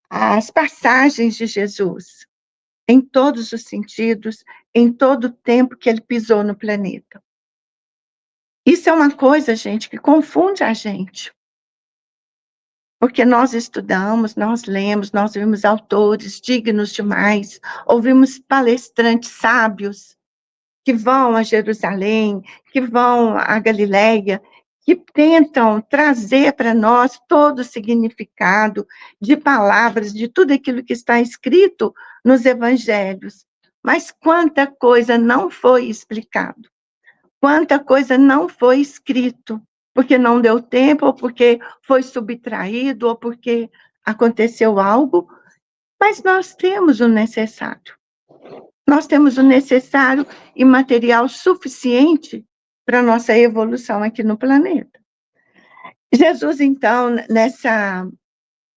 as passagens de Jesus, em todos os sentidos, em todo o tempo que ele pisou no planeta. Isso é uma coisa, gente, que confunde a gente. Porque nós estudamos, nós lemos, nós vimos autores dignos demais, ouvimos palestrantes sábios que vão a Jerusalém, que vão a Galileia, que tentam trazer para nós todo o significado de palavras, de tudo aquilo que está escrito nos evangelhos. Mas quanta coisa não foi explicado, quanta coisa não foi escrito, porque não deu tempo, ou porque foi subtraído, ou porque aconteceu algo, mas nós temos o necessário. Nós temos o necessário e material suficiente para a nossa evolução aqui no planeta. Jesus, então,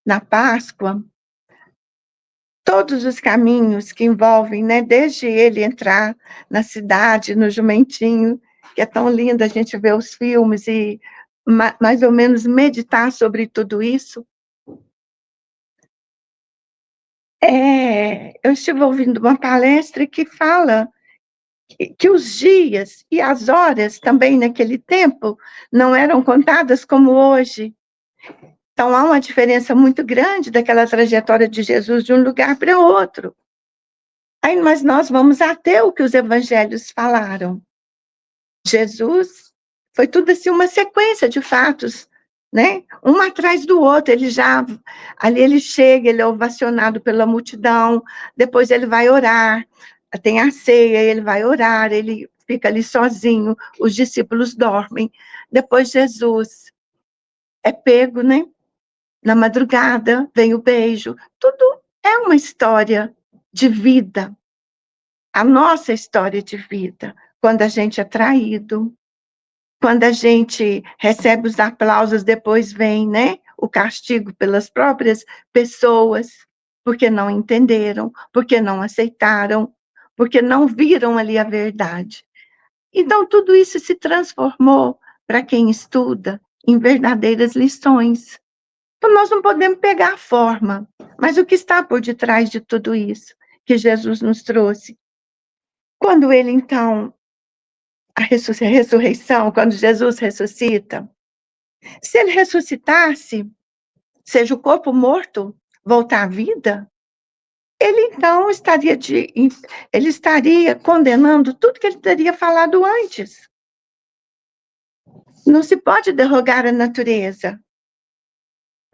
na Páscoa, todos os caminhos que envolvem, né, desde ele entrar na cidade, no jumentinho, que é tão lindo a gente ver os filmes e mais ou menos meditar sobre tudo isso. Eu estive ouvindo uma palestra que fala que os dias e as horas também naquele tempo não eram contadas como hoje. Então, há uma diferença muito grande daquela trajetória de Jesus de um lugar para outro. Aí, mas nós vamos até o que os evangelhos falaram. Jesus foi tudo assim uma sequência de fatos, né? Um atrás do outro. Ali ele chega, ele é ovacionado pela multidão, depois ele vai orar, tem a ceia, ele vai orar, ele fica ali sozinho, os discípulos dormem. Depois Jesus é pego, né? Na madrugada, vem o beijo. Tudo é uma história de vida. A nossa história de vida. Quando a gente é traído, quando a gente recebe os aplausos, depois vem, né? O castigo pelas próprias pessoas, porque não entenderam, porque não aceitaram, porque não viram ali a verdade. Então, tudo isso se transformou, para quem estuda, em verdadeiras lições. Então, nós não podemos pegar a forma, mas o que está por detrás de tudo isso que Jesus nos trouxe? Quando ele, então, a ressurreição, quando Jesus ressuscita, se ele ressuscitasse, seja o corpo morto voltar à vida, ele então ele estaria condenando tudo que ele teria falado antes. Não se pode derrogar a natureza.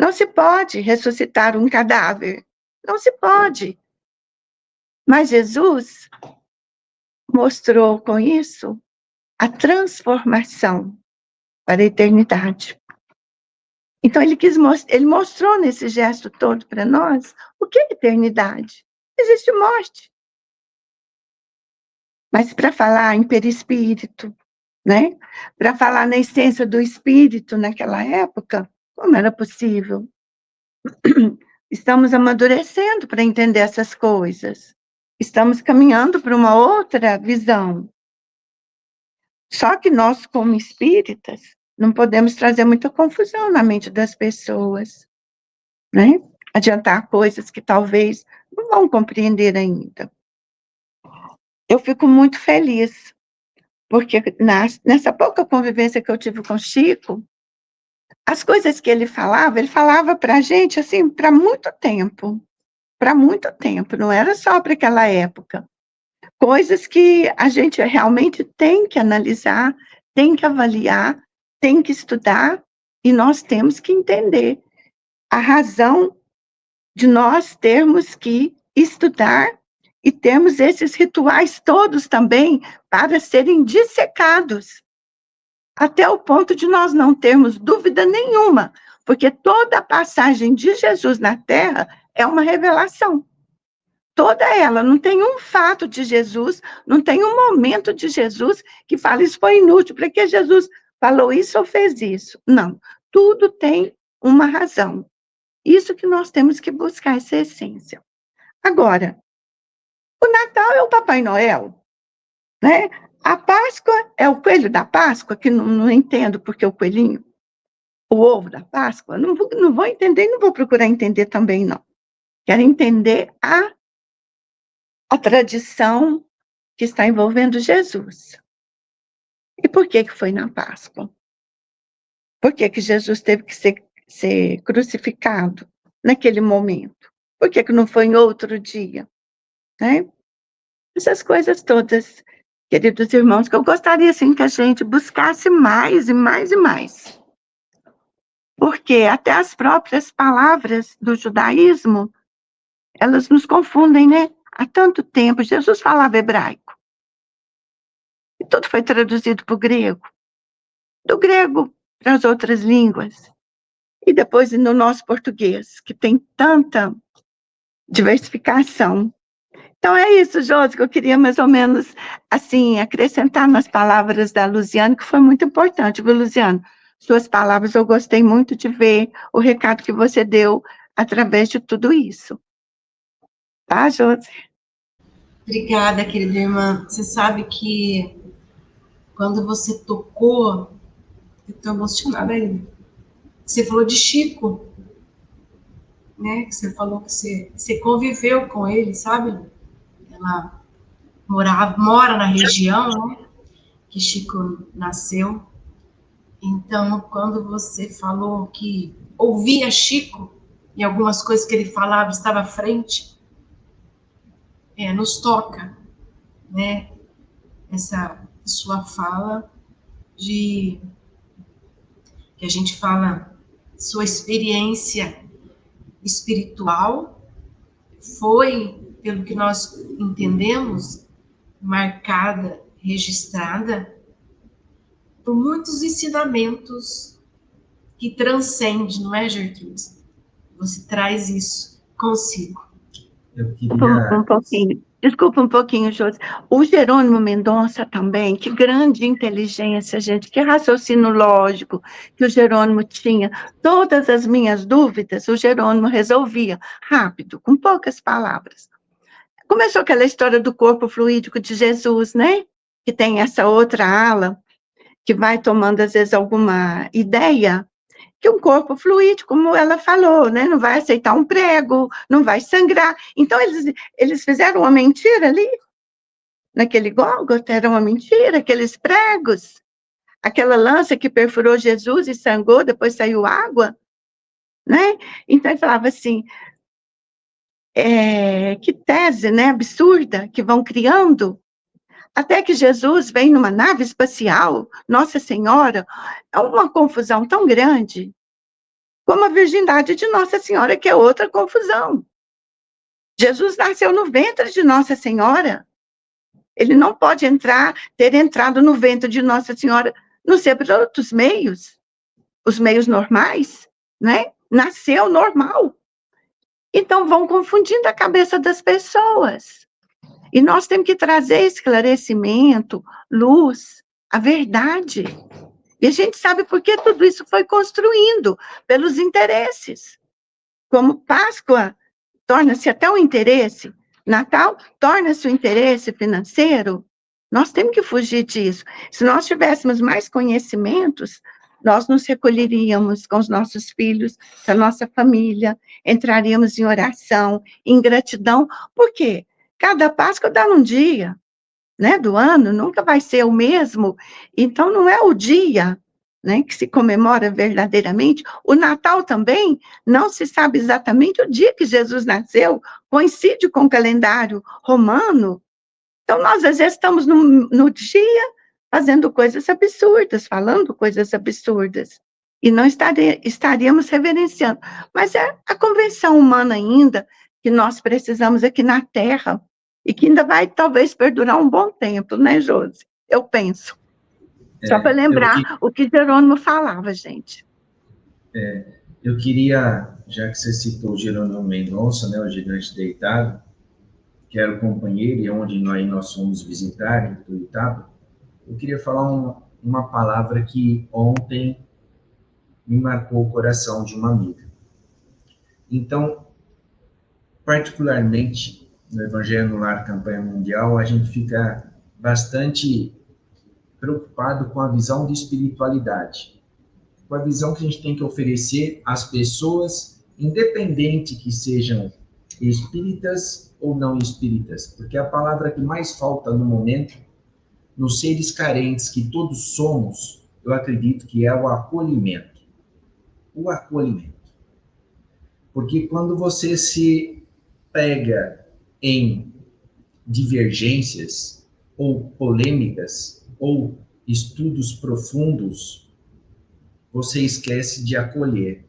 Não se pode ressuscitar um cadáver. Não se pode. Mas Jesus mostrou com isso a transformação para a eternidade. Então, ele mostrou nesse gesto todo para nós o que é eternidade. Existe morte. Mas para falar em perispírito, né? Para falar na essência do espírito naquela época, como era possível? Estamos amadurecendo para entender essas coisas. Estamos caminhando para uma outra visão. Só que nós, como espíritas, não podemos trazer muita confusão na mente das pessoas, né? Adiantar coisas que talvez não vão compreender ainda. Eu fico muito feliz, porque nessa pouca convivência que eu tive com o Chico, as coisas que ele falava para a gente, assim, para muito tempo, não era só para aquela época. Coisas que a gente realmente tem que analisar, tem que avaliar, tem que estudar, e nós temos que entender a razão de nós termos que estudar e termos esses rituais todos também para serem dissecados, até o ponto de nós não termos dúvida nenhuma, porque toda a passagem de Jesus na Terra é uma revelação. Toda ela, não tem um fato de Jesus, não tem um momento de Jesus que fala isso foi inútil, para que Jesus falou isso ou fez isso? Não, tudo tem uma razão. Isso que nós temos que buscar, essa essência. Agora, o Natal é o Papai Noel, né? A Páscoa é o coelho da Páscoa, que não entendo porque o coelhinho, o ovo da Páscoa, não vou entender e não vou procurar entender também, não. Quero entender a tradição que está envolvendo Jesus. E por que foi na Páscoa? Por que Jesus teve que ser crucificado naquele momento? Por que não foi em outro dia? Né? Essas coisas todas, queridos irmãos, que eu gostaria assim, que a gente buscasse mais e mais e mais. Porque até as próprias palavras do judaísmo, elas nos confundem, né? Há tanto tempo, Jesus falava hebraico. E tudo foi traduzido para o grego. Do grego para as outras línguas. E depois no nosso português, que tem tanta diversificação. Então é isso, Josi, que eu queria mais ou menos, assim, acrescentar nas palavras da Luziane, que foi muito importante, viu, Luziane? Suas palavras, eu gostei muito de ver o recado que você deu através de tudo isso. Tá, Josi? Obrigada, querida irmã. Você sabe que quando você tocou, eu estou emocionada ainda. Você falou de Chico, né? Que você falou que você conviveu com ele, sabe? Ela mora na região, né? Que Chico nasceu. Então, quando você falou que ouvia Chico e algumas coisas que ele falava estava à frente, nos toca, né? Essa sua fala de que a gente fala, sua experiência espiritual foi, pelo que nós entendemos, marcada registrada por muitos ensinamentos que transcendem, não é, Gertrudes? Você traz isso consigo. Eu queria... Um pouquinho. Desculpa um pouquinho, Josi. O Jerônimo Mendonça também, que grande inteligência, gente, que raciocínio lógico que o Jerônimo tinha. Todas as minhas dúvidas, o Jerônimo resolvia rápido, com poucas palavras. Começou aquela história do corpo fluídico de Jesus, né? Que tem essa outra ala, que vai tomando, às vezes, alguma ideia, que um corpo fluídico, como ela falou, né? Não vai aceitar um prego, não vai sangrar. Então, eles fizeram uma mentira ali, naquele Gólgota, era uma mentira, aqueles pregos, aquela lança que perfurou Jesus e sangrou, depois saiu água, né? Então, ele falava assim, que tese, né, absurda, que vão criando, até que Jesus vem numa nave espacial, Nossa Senhora, é uma confusão tão grande, como a virgindade de Nossa Senhora, que é outra confusão. Jesus nasceu no ventre de Nossa Senhora. Ele não pode ter entrado no ventre de Nossa Senhora, não ser por outros meios, os meios normais, né? Nasceu normal. Então, vão confundindo a cabeça das pessoas. E nós temos que trazer esclarecimento, luz, a verdade. E a gente sabe por que tudo isso foi construindo, pelos interesses. Como Páscoa torna-se até um interesse, Natal torna-se um interesse financeiro, nós temos que fugir disso. Se nós tivéssemos mais conhecimentos, nós nos recolheríamos com os nossos filhos, com a nossa família, entraríamos em oração, em gratidão, porque cada Páscoa dá num dia, né, do ano, nunca vai ser o mesmo, então não é o dia, né, que se comemora verdadeiramente. O Natal também, não se sabe exatamente o dia que Jesus nasceu, coincide com o calendário romano. Então, nós, às vezes, estamos no dia fazendo coisas absurdas, falando coisas absurdas, e não estaríamos reverenciando. Mas é a convenção humana ainda, que nós precisamos aqui na Terra, e que ainda vai, talvez, perdurar um bom tempo, né, Josi? Eu penso. Só para lembrar o que Jerônimo falava, gente. Eu queria, já que você citou o Jerônimo Mendonça, né, o Gigante Deitado, que era o companheiro e onde nós fomos visitar, em Tuiutaba, eu queria falar uma palavra que ontem me marcou o coração de uma amiga. Então, particularmente no Evangelho no Lar Campanha Mundial, a gente fica bastante preocupado com a visão de espiritualidade, com a visão que a gente tem que oferecer às pessoas, independente que sejam espíritas ou não espíritas, porque a palavra que mais falta no momento, nos seres carentes que todos somos, eu acredito que é o acolhimento. O acolhimento. Porque quando você se pega em divergências ou polêmicas ou estudos profundos, você esquece de acolher.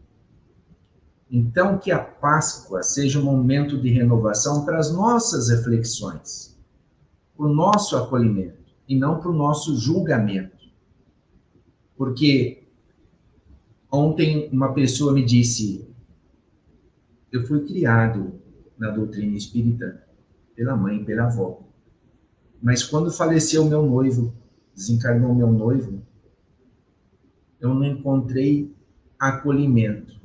Então, que a Páscoa seja um momento de renovação para as nossas reflexões, para o nosso acolhimento, e não para o nosso julgamento. Porque ontem uma pessoa me disse, eu fui criado na doutrina espírita pela mãe e pela avó. Mas quando faleceu meu noivo, desencarnou meu noivo, eu não encontrei acolhimento.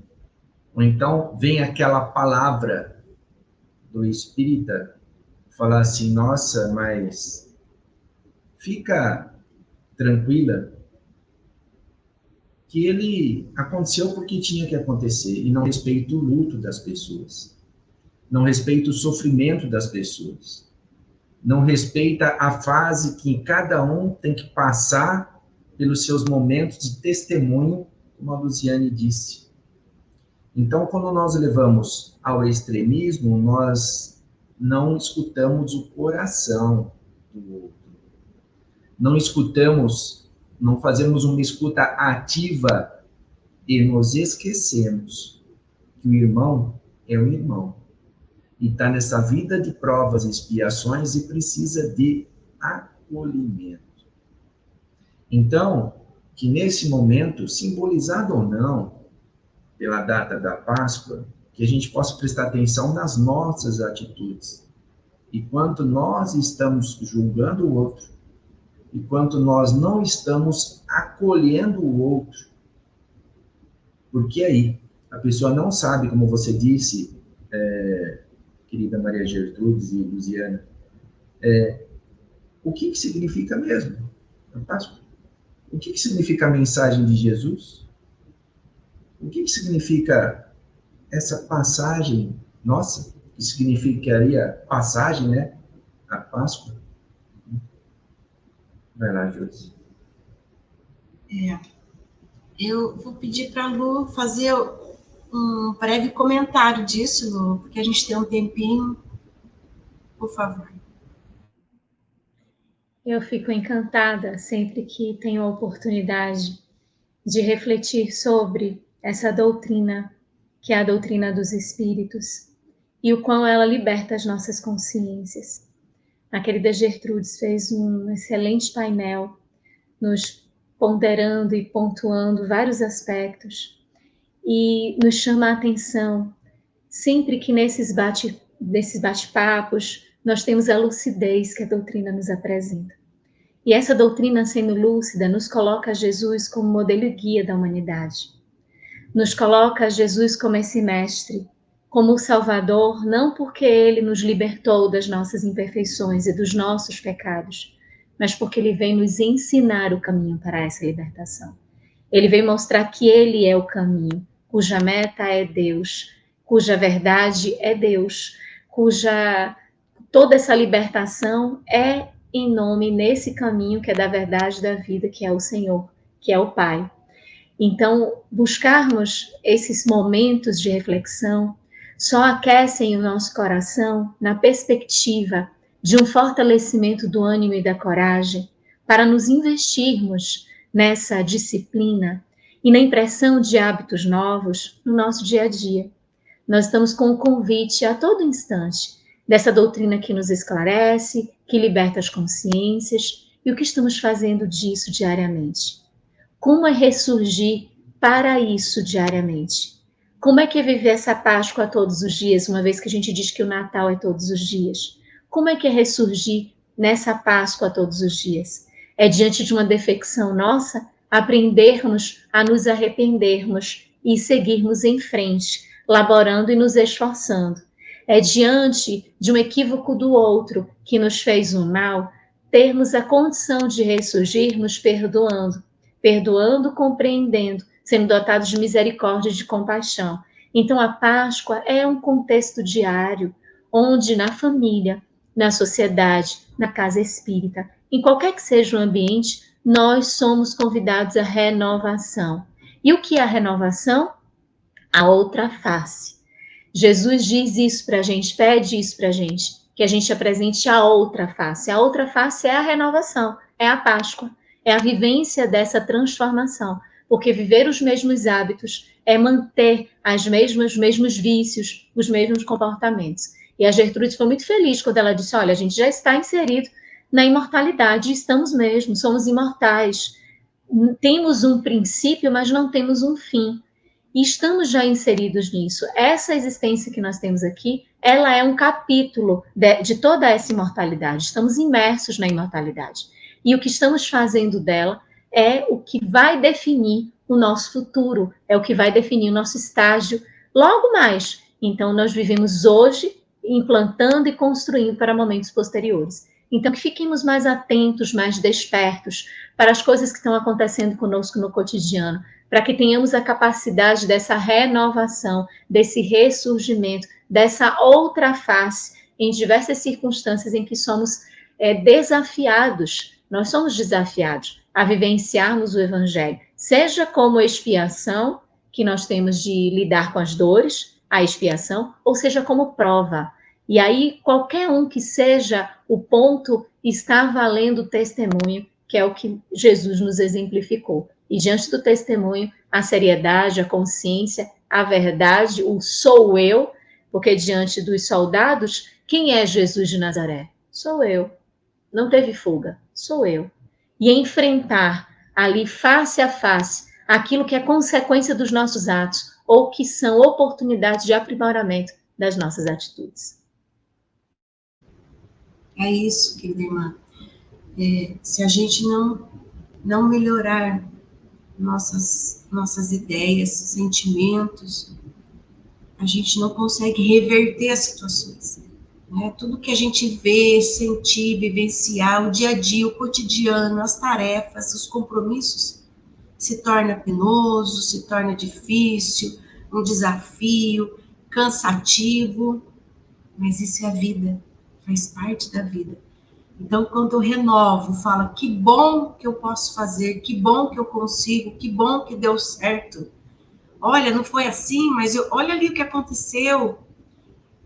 Ou então vem aquela palavra do espírita, falar assim, nossa, mas fica tranquila, que ele aconteceu porque tinha que acontecer, e não respeita o luto das pessoas, não respeita o sofrimento das pessoas, não respeita a fase que cada um tem que passar pelos seus momentos de testemunho, como a Luciane disse. Então, quando nós levamos ao extremismo, nós não escutamos o coração do outro. Não escutamos, não fazemos uma escuta ativa e nos esquecemos que o irmão é um irmão. E está nessa vida de provas e expiações e precisa de acolhimento. Então, que nesse momento, simbolizado ou não, pela data da Páscoa, que a gente possa prestar atenção nas nossas atitudes. E quanto nós estamos julgando o outro, e quanto nós não estamos acolhendo o outro. Porque aí, a pessoa não sabe, como você disse, querida Maria Gertrudes e Luziana, o que significa mesmo a Páscoa? O que significa a mensagem de Jesus? O que significa essa passagem nossa, que significaria passagem, né? A Páscoa. Vai lá, Josi. Eu vou pedir para a Lu fazer um breve comentário disso, Lu, porque a gente tem um tempinho. Por favor. Eu fico encantada sempre que tenho a oportunidade de refletir sobre essa doutrina, que é a doutrina dos Espíritos, e o quão ela liberta as nossas consciências. A querida Gertrudes fez um excelente painel, nos ponderando e pontuando vários aspectos, e nos chama a atenção, sempre que nesses bate-papos, nós temos a lucidez que a doutrina nos apresenta. E essa doutrina, sendo lúcida, nos coloca Jesus como modelo e guia da humanidade. Nos coloca Jesus como esse mestre, como o Salvador, não porque ele nos libertou das nossas imperfeições e dos nossos pecados, mas porque ele vem nos ensinar o caminho para essa libertação. Ele vem mostrar que ele é o caminho, cuja meta é Deus, cuja verdade é Deus, cuja toda essa libertação é em nome nesse caminho que é da verdade da vida, que é o Senhor, que é o Pai. Então, buscarmos esses momentos de reflexão só aquecem o nosso coração na perspectiva de um fortalecimento do ânimo e da coragem para nos investirmos nessa disciplina e na impressão de hábitos novos no nosso dia a dia. Nós estamos com o convite a todo instante dessa doutrina que nos esclarece, que liberta as consciências, e o que estamos fazendo disso diariamente. Como é ressurgir para isso diariamente? Como é que é viver essa Páscoa todos os dias, uma vez que a gente diz que o Natal é todos os dias? Como é que é ressurgir nessa Páscoa todos os dias? É diante de uma defecção nossa, aprendermos a nos arrependermos e seguirmos em frente, laborando e nos esforçando. É diante de um equívoco do outro que nos fez um mal, termos a condição de ressurgirmos perdoando, compreendendo, sendo dotados de misericórdia e de compaixão. Então, a Páscoa é um contexto diário, onde na família, na sociedade, na casa espírita, em qualquer que seja o ambiente, nós somos convidados à renovação. E o que é a renovação? A outra face. Jesus diz isso para a gente, pede isso para a gente, que a gente apresente a outra face. A outra face é a renovação, é a Páscoa, é a vivência dessa transformação. Porque viver os mesmos hábitos é manter os mesmos vícios, os mesmos comportamentos. E a Gertrude foi muito feliz quando ela disse, olha, a gente já está inserido na imortalidade, estamos mesmo, somos imortais. Temos um princípio, mas não temos um fim. E estamos já inseridos nisso. Essa existência que nós temos aqui, ela é um capítulo de toda essa imortalidade. Estamos imersos na imortalidade. E o que estamos fazendo dela é o que vai definir o nosso futuro, é o que vai definir o nosso estágio logo mais. Então, nós vivemos hoje implantando e construindo para momentos posteriores. Então, que fiquemos mais atentos, mais despertos para as coisas que estão acontecendo conosco no cotidiano, para que tenhamos a capacidade dessa renovação, desse ressurgimento, dessa outra face em diversas circunstâncias em que somos desafiados, nós somos desafiados a vivenciarmos o Evangelho, seja como expiação, que nós temos de lidar com as dores, a expiação, ou seja como prova. E aí, qualquer um que seja o ponto, está valendo o testemunho, que é o que Jesus nos exemplificou. E diante do testemunho, a seriedade, a consciência, a verdade, o sou eu, porque diante dos soldados, quem é Jesus de Nazaré? Sou eu. Não teve fuga, sou eu. E enfrentar ali face a face aquilo que é consequência dos nossos atos ou que são oportunidades de aprimoramento das nossas atitudes. É isso, querida irmã. Se a gente não melhorar nossas ideias, sentimentos, a gente não consegue reverter as situações. Né? Tudo que a gente vê, sentir, vivenciar, o dia a dia, o cotidiano, as tarefas, os compromissos, se torna penoso, se torna difícil, um desafio, cansativo, mas isso é a vida, faz parte da vida. Então, quando eu renovo, falo, que bom que eu posso fazer, que bom que eu consigo, que bom que deu certo. Olha, não foi assim, mas olha ali o que aconteceu.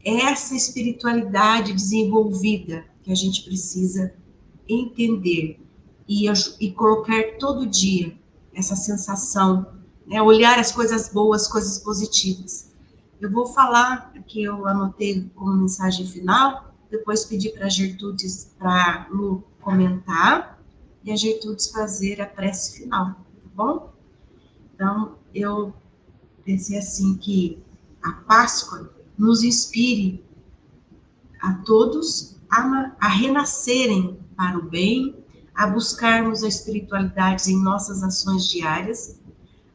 Essa espiritualidade desenvolvida que a gente precisa entender e colocar todo dia essa sensação, né? Olhar as coisas boas, coisas positivas. Eu vou falar, que eu anotei como mensagem final, depois pedir para a Gertrudes para comentar e a Gertrudes fazer a prece final, tá bom? Então, eu pensei assim que a Páscoa nos inspire a todos a renascerem para o bem, a buscarmos a espiritualidade em nossas ações diárias,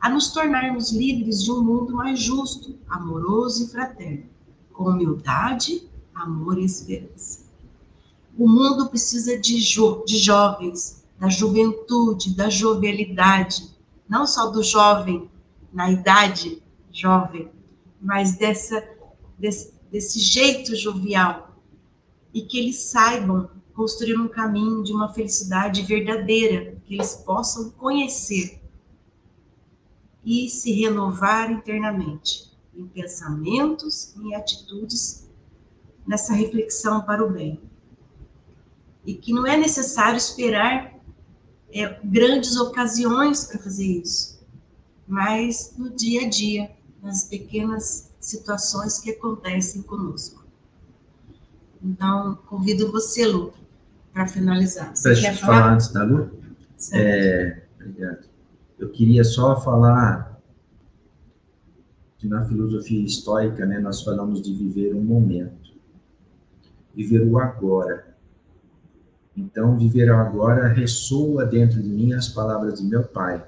a nos tornarmos livres de um mundo mais justo, amoroso e fraterno, com humildade, amor e esperança. O mundo precisa de jovens, da juventude, da jovialidade, não só do jovem na idade jovem, mas desse jeito jovial, e que eles saibam construir um caminho de uma felicidade verdadeira, que eles possam conhecer e se renovar internamente, em pensamentos e atitudes, nessa reflexão para o bem. E que não é necessário esperar grandes ocasiões para fazer isso, mas no dia a dia, nas pequenas situações que acontecem conosco. Então, convido você, Lu, para finalizar. Você quer falar antes da Lu? Obrigado. Eu queria só falar que na filosofia estoica, né, nós falamos de viver um momento, viver o agora. Então, viver o agora ressoa dentro de mim as palavras de meu pai,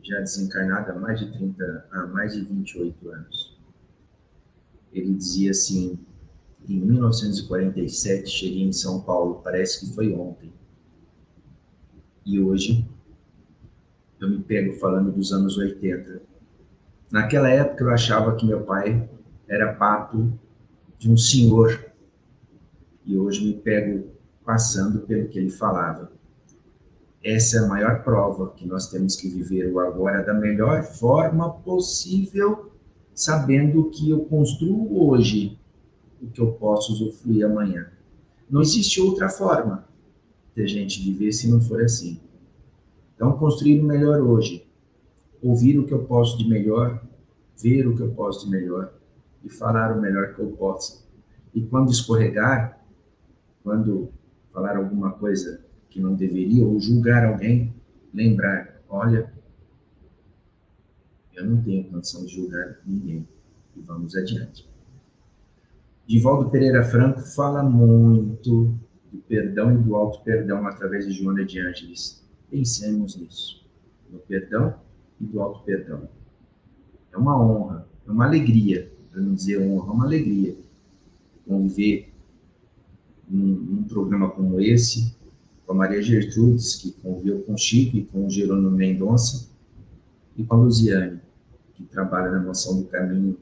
já desencarnado há mais de 28 anos. Ele dizia assim: em 1947, cheguei em São Paulo, parece que foi ontem. E hoje, eu me pego falando dos anos 80. Naquela época, eu achava que meu pai era papo de um senhor. E hoje me pego passando pelo que ele falava. Essa é a maior prova que nós temos que viver o agora da melhor forma possível, sabendo que eu construo hoje o que eu posso usufruir amanhã. Não existe outra forma de a gente viver se não for assim. Então, construir o melhor hoje, ouvir o que eu posso de melhor, ver o que eu posso de melhor e falar o melhor que eu possa. E quando escorregar, quando falar alguma coisa que não deveria ou julgar alguém, lembrar: olha, eu não tenho condição de julgar ninguém. E vamos adiante. Divaldo Pereira Franco fala muito do perdão e do auto-perdão através de Joana de Ângeles. Pensemos nisso, no perdão e do auto-perdão. É uma honra, é uma alegria, para não dizer honra, é uma alegria conviver num programa como esse, com a Maria Gertrudes, que conviveu com o Chico e com o Jerônimo Mendonça, e com a Luziane, que trabalha na Noção do Caminho,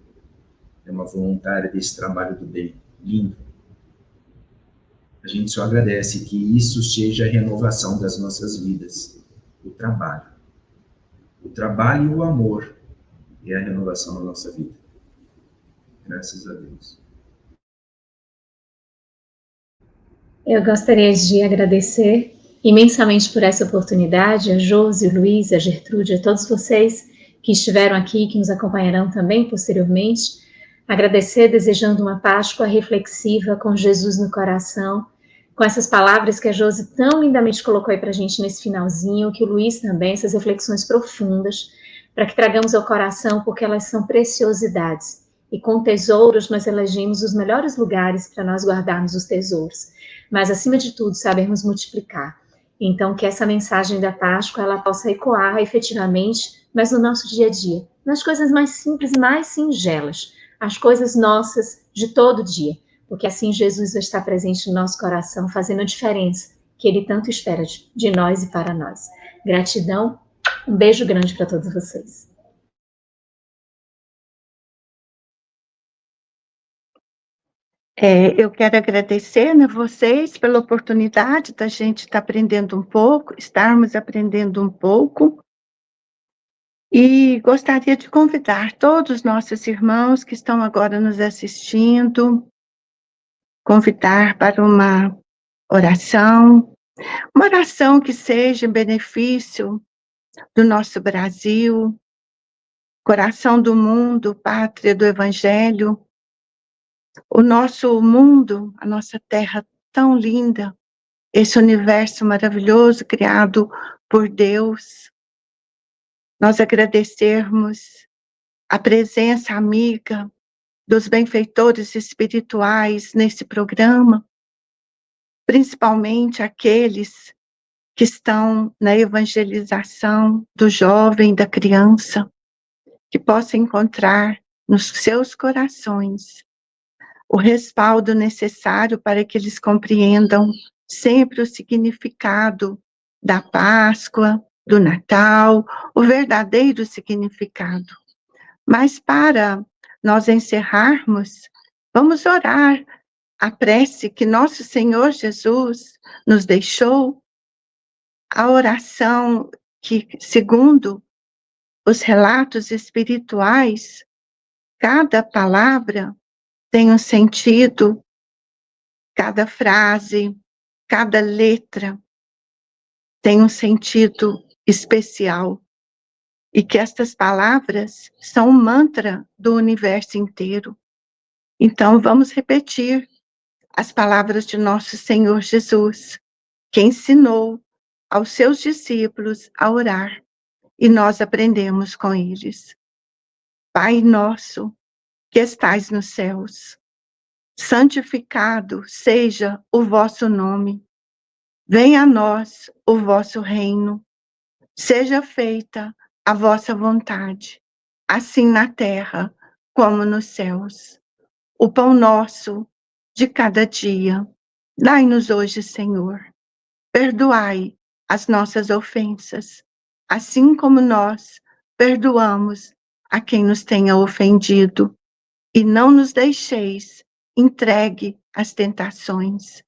é uma voluntária desse trabalho do bem. Lindo. A gente só agradece que isso seja a renovação das nossas vidas. O trabalho. O trabalho e o amor é a renovação da nossa vida. Graças a Deus. Eu gostaria de agradecer imensamente por essa oportunidade, a Josi, o Luiz, a Gertrude, a todos vocês que estiveram aqui, que nos acompanharão também posteriormente. Agradecer desejando uma Páscoa reflexiva com Jesus no coração, com essas palavras que a Josi tão lindamente colocou aí para a gente nesse finalzinho, que o Luiz também, essas reflexões profundas, para que tragamos ao coração, porque elas são preciosidades. E com tesouros nós elegemos os melhores lugares para nós guardarmos os tesouros. Mas, acima de tudo, sabermos multiplicar. Então, que essa mensagem da Páscoa, ela possa ecoar efetivamente, mas no nosso dia a dia, nas coisas mais simples, mais singelas, as coisas nossas de todo dia, porque assim Jesus vai estar presente no nosso coração, fazendo a diferença que Ele tanto espera de nós e para nós. Gratidão, um beijo grande para todos vocês. Eu quero agradecer, né, vocês pela oportunidade da gente estar aprendendo um pouco, estarmos aprendendo um pouco. E gostaria de convidar todos os nossos irmãos que estão agora nos assistindo, convidar para uma oração que seja em benefício do nosso Brasil, coração do mundo, pátria do Evangelho, o nosso mundo, a nossa terra tão linda, esse universo maravilhoso criado por Deus. Nós agradecermos a presença amiga dos benfeitores espirituais nesse programa, principalmente aqueles que estão na evangelização do jovem, da criança, que possa encontrar nos seus corações o respaldo necessário para que eles compreendam sempre o significado da Páscoa, do Natal, o verdadeiro significado. Mas para nós encerrarmos, vamos orar a prece que nosso Senhor Jesus nos deixou, a oração que, segundo os relatos espirituais, cada palavra tem um sentido, cada frase, cada letra tem um sentido especial. E que estas palavras são um mantra do universo inteiro. Então, vamos repetir as palavras de nosso Senhor Jesus, que ensinou aos seus discípulos a orar, e nós aprendemos com eles. Pai nosso, que estais nos céus, santificado seja o vosso nome. Venha a nós o vosso reino. Seja feita a vossa vontade, assim na terra como nos céus. O pão nosso de cada dia, dai-nos hoje, Senhor. Perdoai as nossas ofensas, assim como nós perdoamos a quem nos tenha ofendido. E não nos deixeis entregue às tentações,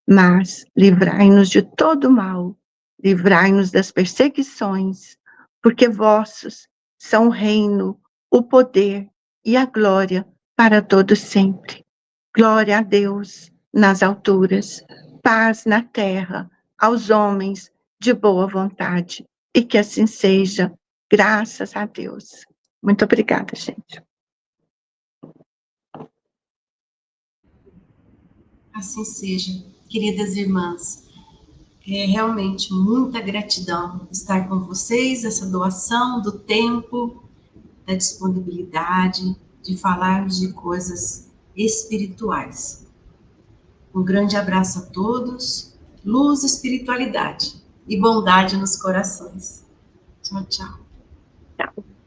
mas livrai-nos de todo mal, livrai-nos das perseguições, porque vossos são o reino, o poder e a glória para todos sempre. Glória a Deus nas alturas, paz na terra, aos homens de boa vontade. E que assim seja, graças a Deus. Muito obrigada, gente. Assim seja, queridas irmãs. É realmente muita gratidão estar com vocês, essa doação do tempo, da disponibilidade, de falarmos de coisas espirituais. Um grande abraço a todos, luz, espiritualidade e bondade nos corações. Tchau, tchau. Tchau.